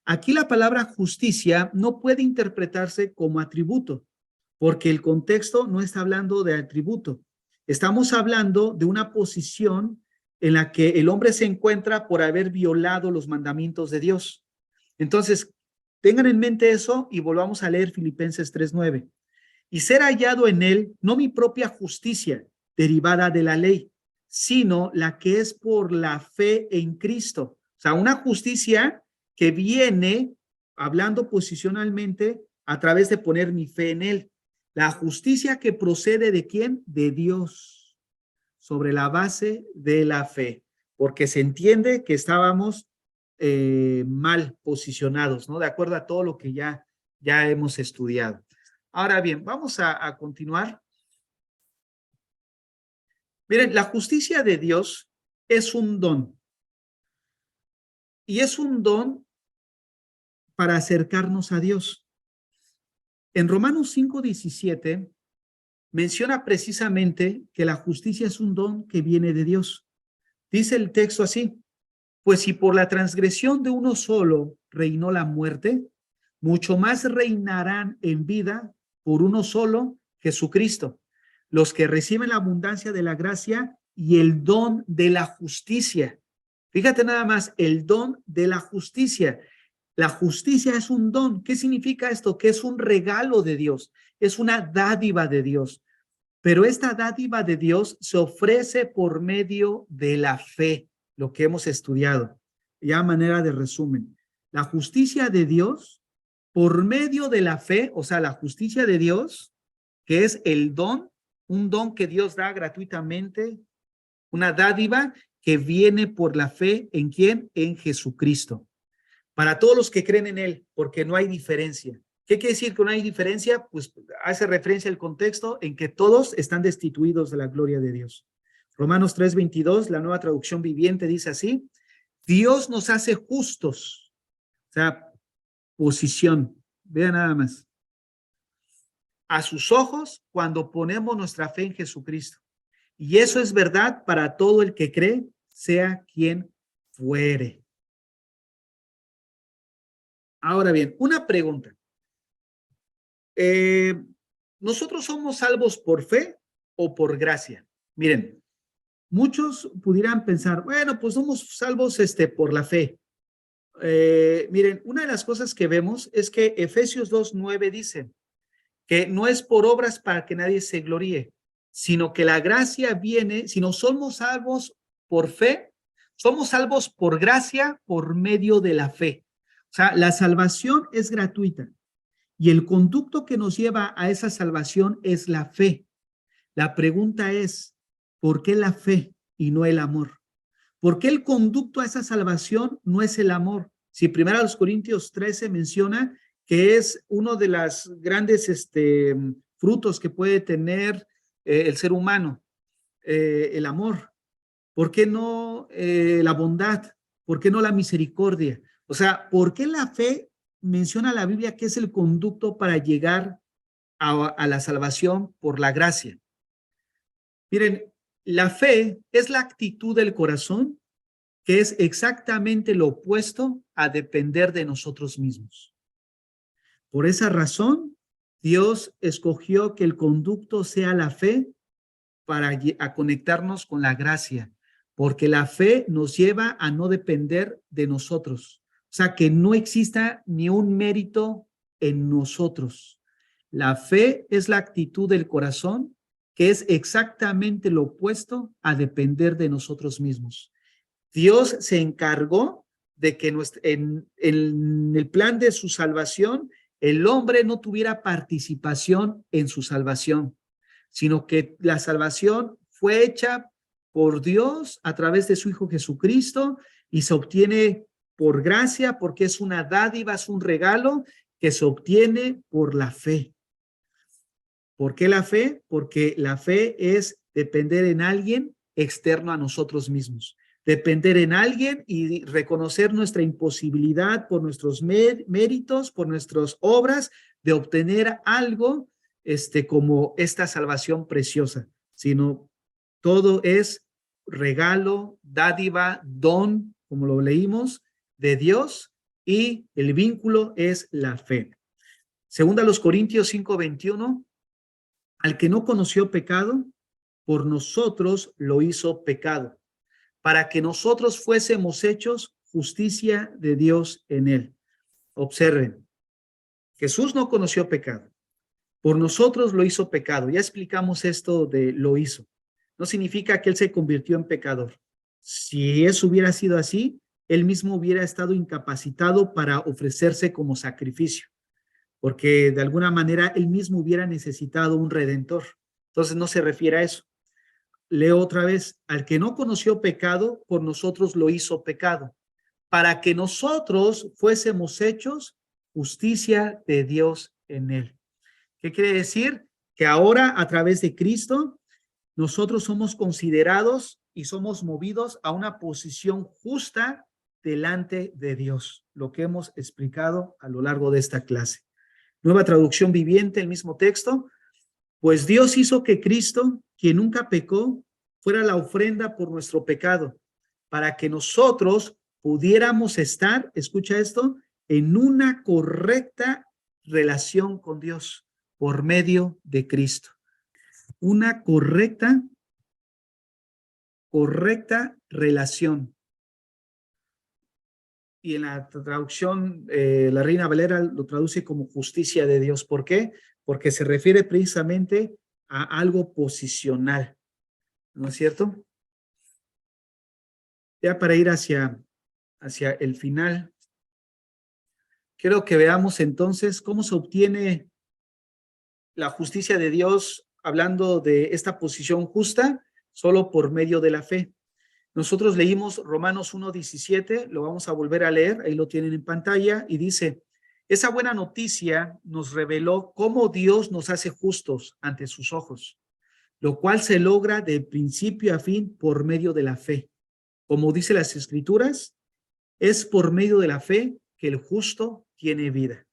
Aquí la palabra justicia no puede interpretarse como atributo, porque el contexto no está hablando de atributo. Estamos hablando de una posición en la que el hombre se encuentra por haber violado los mandamientos de Dios. Entonces, tengan en mente eso y volvamos a leer Filipenses 3:9. Y ser hallado en él, no mi propia justicia derivada de la ley, sino la que es por la fe en Cristo. O sea, una justicia que viene, hablando posicionalmente, a través de poner mi fe en él. La justicia que procede ¿de quién? De Dios, sobre la base de la fe, porque se entiende que estábamos mal posicionados, ¿no? De acuerdo a todo lo que ya hemos estudiado. Ahora bien, vamos a continuar. Miren, la justicia de Dios es un don. Y es un don para acercarnos a Dios. En Romanos 5:17 menciona precisamente que la justicia es un don que viene de Dios. Dice el texto así: pues si por la transgresión de uno solo reinó la muerte, mucho más reinarán en vida por uno solo, Jesucristo, los que reciben la abundancia de la gracia y el don de la justicia. Fíjate nada más, el don de la justicia. La justicia es un don. ¿Qué significa esto? Que es un regalo de Dios, es una dádiva de Dios. Pero esta dádiva de Dios se ofrece por medio de la fe, lo que hemos estudiado, ya a manera de resumen. La justicia de Dios por medio de la fe, o sea, la justicia de Dios, que es el don, un don que Dios da gratuitamente, una dádiva que viene por la fe ¿en quién? En Jesucristo. Para todos los que creen en Él, porque no hay diferencia. ¿Qué quiere decir que no hay diferencia? Pues hace referencia al contexto en que todos están destituidos de la gloria de Dios. Romanos 3:22, la Nueva Traducción Viviente, dice así: Dios nos hace justos. O sea, posición. Vean nada más. A sus ojos cuando ponemos nuestra fe en Jesucristo. Y eso es verdad para todo el que cree, sea quien fuere. Ahora bien, una pregunta. ¿Nosotros somos salvos por fe o por gracia? Miren, muchos pudieran pensar, bueno, pues somos salvos por la fe. Miren, una de las cosas que vemos es que Efesios 2:9 dice que no es por obras para que nadie se gloríe, sino que la gracia viene, si no somos salvos por fe, somos salvos por gracia por medio de la fe. O sea, la salvación es gratuita. Y el conducto que nos lleva a esa salvación es la fe. La pregunta es, ¿por qué la fe y no el amor? ¿Por qué el conducto a esa salvación no es el amor? Si 1 Corintios 13 menciona que es uno de los grandes frutos que puede tener el ser humano, el amor. ¿Por qué no la bondad? ¿Por qué no la misericordia? O sea, ¿por qué la fe menciona la Biblia que es el conducto para llegar a la salvación por la gracia? Miren, la fe es la actitud del corazón que es exactamente lo opuesto a depender de nosotros mismos. Por esa razón, Dios escogió que el conducto sea la fe para conectarnos con la gracia, porque la fe nos lleva a no depender de nosotros. O sea, que no exista ni un mérito en nosotros. La fe es la actitud del corazón que es exactamente lo opuesto a depender de nosotros mismos. Dios se encargó de que en el plan de su salvación, el hombre no tuviera participación en su salvación, sino que la salvación fue hecha por Dios a través de su Hijo Jesucristo y se obtiene por gracia porque es una dádiva, es un regalo que se obtiene por la fe. ¿Por qué la fe? Porque la fe es depender en alguien externo a nosotros mismos. Depender en alguien y reconocer nuestra imposibilidad por nuestros méritos, por nuestras obras, de obtener algo como esta salvación preciosa, sino todo es regalo, dádiva, don, como lo leímos, de Dios, y el vínculo es la fe. Segunda a los Corintios 5:21, al que no conoció pecado, por nosotros lo hizo pecado, para que nosotros fuésemos hechos justicia de Dios en él. Observen, Jesús no conoció pecado, por nosotros lo hizo pecado. Ya explicamos esto de lo hizo. No significa que él se convirtió en pecador. Si eso hubiera sido así, él mismo hubiera estado incapacitado para ofrecerse como sacrificio, porque de alguna manera él mismo hubiera necesitado un redentor. Entonces no se refiere a eso. Leo otra vez, al que no conoció pecado, por nosotros lo hizo pecado, para que nosotros fuésemos hechos justicia de Dios en él. ¿Qué quiere decir? Que ahora a través de Cristo, nosotros somos considerados y somos movidos a una posición justa delante de Dios, lo que hemos explicado a lo largo de esta clase. Nueva traducción viviente, el mismo texto. Pues Dios hizo que Cristo, quien nunca pecó, fuera la ofrenda por nuestro pecado, para que nosotros pudiéramos estar, escucha esto, en una correcta relación con Dios por medio de Cristo. Una correcta relación. Y en la traducción, la Reina Valera lo traduce como justicia de Dios. ¿Por qué? Porque se refiere precisamente a algo posicional, ¿no es cierto? Ya para ir hacia el final, quiero que veamos entonces cómo se obtiene la justicia de Dios, hablando de esta posición justa, solo por medio de la fe. Nosotros leímos Romanos 1:17, lo vamos a volver a leer, ahí lo tienen en pantalla, y dice, esa buena noticia nos reveló cómo Dios nos hace justos ante sus ojos, lo cual se logra de principio a fin por medio de la fe. Como dice las Escrituras, es por medio de la fe que el justo tiene vida.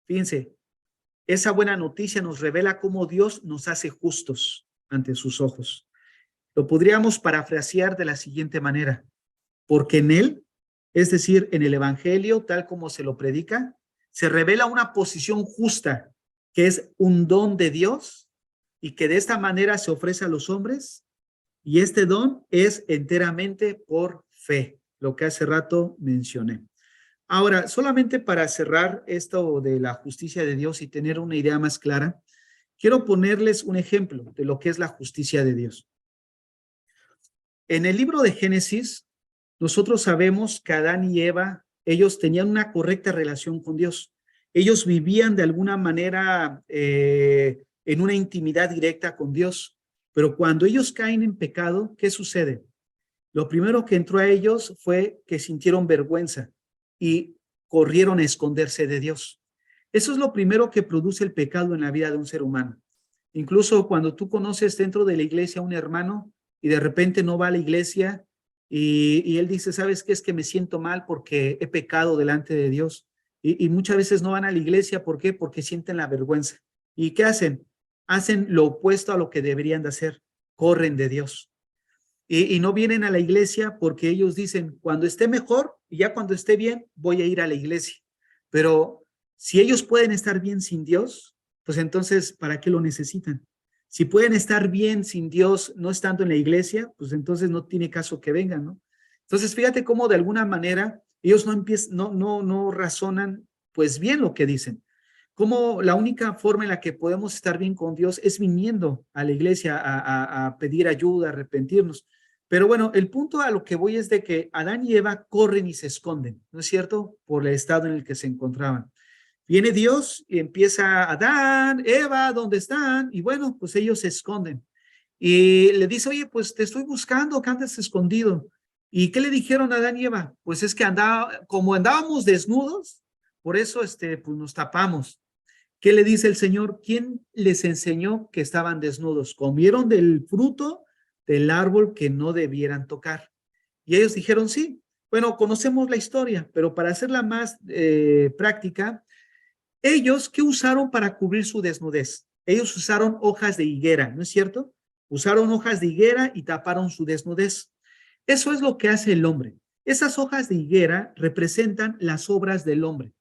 Fíjense, esa buena noticia nos revela cómo Dios nos hace justos ante sus ojos. Lo podríamos parafrasear de la siguiente manera, porque en él, es decir, en el evangelio, tal como se lo predica, se revela una posición justa, que es un don de Dios y que de esta manera se ofrece a los hombres, y este don es enteramente por fe, lo que hace rato mencioné. Ahora, solamente para cerrar esto de la justicia de Dios y tener una idea más clara, quiero ponerles un ejemplo de lo que es la justicia de Dios. En el libro de Génesis, nosotros sabemos que Adán y Eva, ellos tenían una correcta relación con Dios. Ellos vivían de alguna manera en una intimidad directa con Dios. Pero cuando ellos caen en pecado, ¿qué sucede? Lo primero que entró a ellos fue que sintieron vergüenza y corrieron a esconderse de Dios. Eso es lo primero que produce el pecado en la vida de un ser humano. Incluso cuando tú conoces dentro de la iglesia a un hermano y de repente no va a la iglesia y él dice, ¿sabes qué? Es que me siento mal porque he pecado delante de Dios. Y muchas veces no van a la iglesia, ¿por qué? Porque sienten la vergüenza. ¿Y qué hacen? Hacen lo opuesto a lo que deberían de hacer. Corren de Dios. Y no vienen a la iglesia porque ellos dicen, cuando esté mejor y ya cuando esté bien, voy a ir a la iglesia. Pero si ellos pueden estar bien sin Dios, pues entonces, ¿para qué lo necesitan? Si pueden estar bien sin Dios, no estando en la iglesia, pues entonces no tiene caso que vengan, ¿no? Entonces, fíjate cómo de alguna manera ellos no razonan pues bien lo que dicen. Como la única forma en la que podemos estar bien con Dios es viniendo a la iglesia a pedir ayuda, a arrepentirnos. Pero bueno, el punto a lo que voy es de que Adán y Eva corren y se esconden, ¿no es cierto? Por el estado en el que se encontraban. Viene Dios y empieza, Adán, Eva, ¿dónde están? Y bueno, pues ellos se esconden. Y le dice, oye, pues te estoy buscando, que andas escondido. ¿Y qué le dijeron a Adán y Eva? Pues es que como andábamos desnudos, por eso pues nos tapamos. ¿Qué le dice el Señor? ¿Quién les enseñó que estaban desnudos? Comieron del fruto del árbol que no debieran tocar. Y ellos dijeron, sí. Bueno, conocemos la historia, pero para hacerla más práctica, ellos, ¿qué usaron para cubrir su desnudez? Ellos usaron hojas de higuera, ¿no es cierto? Usaron hojas de higuera y taparon su desnudez. Eso es lo que hace el hombre. Esas hojas de higuera representan las obras del hombre,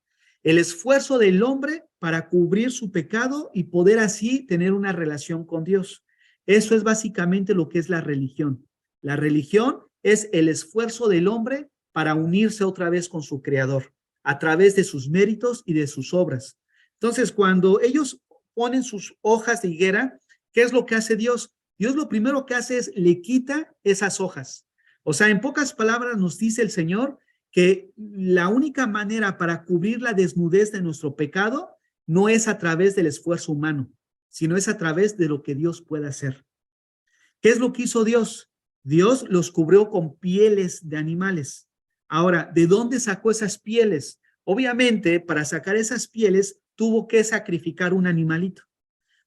el esfuerzo del hombre para cubrir su pecado y poder así tener una relación con Dios. Eso es básicamente lo que es la religión. La religión es el esfuerzo del hombre para unirse otra vez con su Creador, a través de sus méritos y de sus obras. Entonces, cuando ellos ponen sus hojas de higuera, ¿qué es lo que hace Dios? Dios lo primero que hace es le quita esas hojas. O sea, en pocas palabras nos dice el Señor que la única manera para cubrir la desnudez de nuestro pecado no es a través del esfuerzo humano, sino es a través de lo que Dios puede hacer. ¿Qué es lo que hizo Dios? Dios los cubrió con pieles de animales. Ahora, ¿de dónde sacó esas pieles? Obviamente, para sacar esas pieles, tuvo que sacrificar un animalito.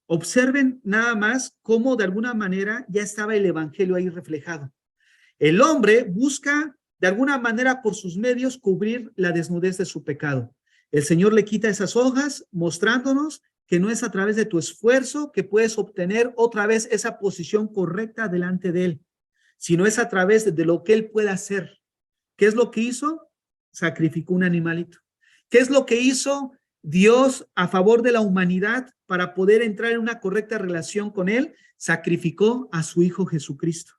Observen nada más cómo de alguna manera ya estaba el evangelio ahí reflejado. El hombre busca de alguna manera por sus medios cubrir la desnudez de su pecado. El Señor le quita esas hojas mostrándonos que no es a través de tu esfuerzo que puedes obtener otra vez esa posición correcta delante de Él, sino es a través de lo que Él puede hacer. ¿Qué es lo que hizo? Sacrificó un animalito. ¿Qué es lo que hizo Dios a favor de la humanidad para poder entrar en una correcta relación con Él? Sacrificó a su Hijo Jesucristo.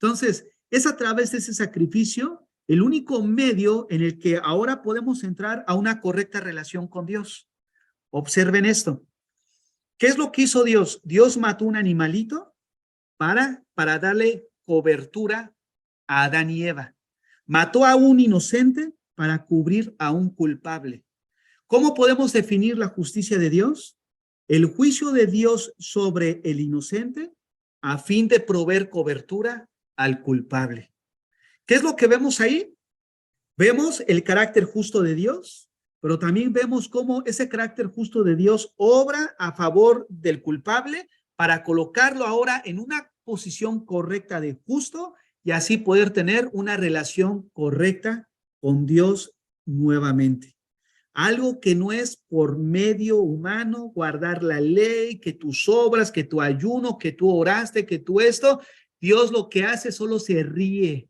Entonces, es a través de ese sacrificio el único medio en el que ahora podemos entrar a una correcta relación con Dios. Observen esto. ¿Qué es lo que hizo Dios? Dios mató un animalito para darle cobertura a Adán y Eva. Mató a un inocente para cubrir a un culpable. ¿Cómo podemos definir la justicia de Dios? El juicio de Dios sobre el inocente a fin de proveer cobertura al culpable. ¿Qué es lo que vemos ahí? Vemos el carácter justo de Dios, pero también vemos cómo ese carácter justo de Dios obra a favor del culpable para colocarlo ahora en una posición correcta de justo y así poder tener una relación correcta con Dios nuevamente. Algo que no es por medio humano, guardar la ley, que tus obras, que tu ayuno, que tú oraste, que tú esto. Dios lo que hace solo se ríe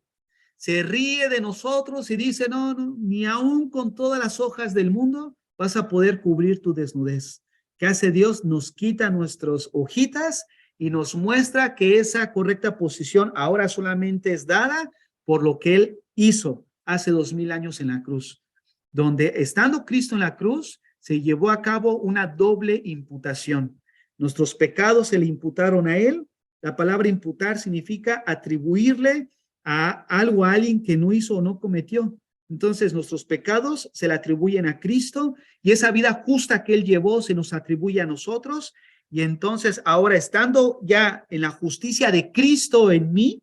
de nosotros y dice, no, ni aún con todas las hojas del mundo vas a poder cubrir tu desnudez. ¿Qué hace Dios? Nos quita nuestras hojitas y nos muestra que esa correcta posición ahora solamente es dada por lo que Él hizo hace 2000 años en la cruz, donde estando Cristo en la cruz, se llevó a cabo una doble imputación. Nuestros pecados se le imputaron a Él. La palabra imputar significa atribuirle a algo a alguien que no hizo o no cometió. Entonces nuestros pecados se le atribuyen a Cristo y esa vida justa que Él llevó se nos atribuye a nosotros. Y entonces ahora estando ya en la justicia de Cristo en mí,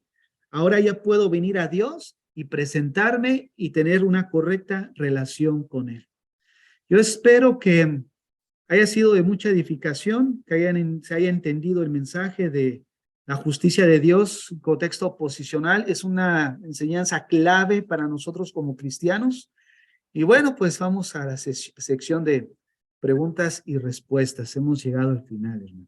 ahora ya puedo venir a Dios y presentarme y tener una correcta relación con Él. Yo espero que haya sido de mucha edificación, que se haya entendido el mensaje de la justicia de Dios. Contexto posicional es una enseñanza clave para nosotros como cristianos. Y bueno, pues vamos a la sección de preguntas y respuestas. Hemos llegado al final, hermano.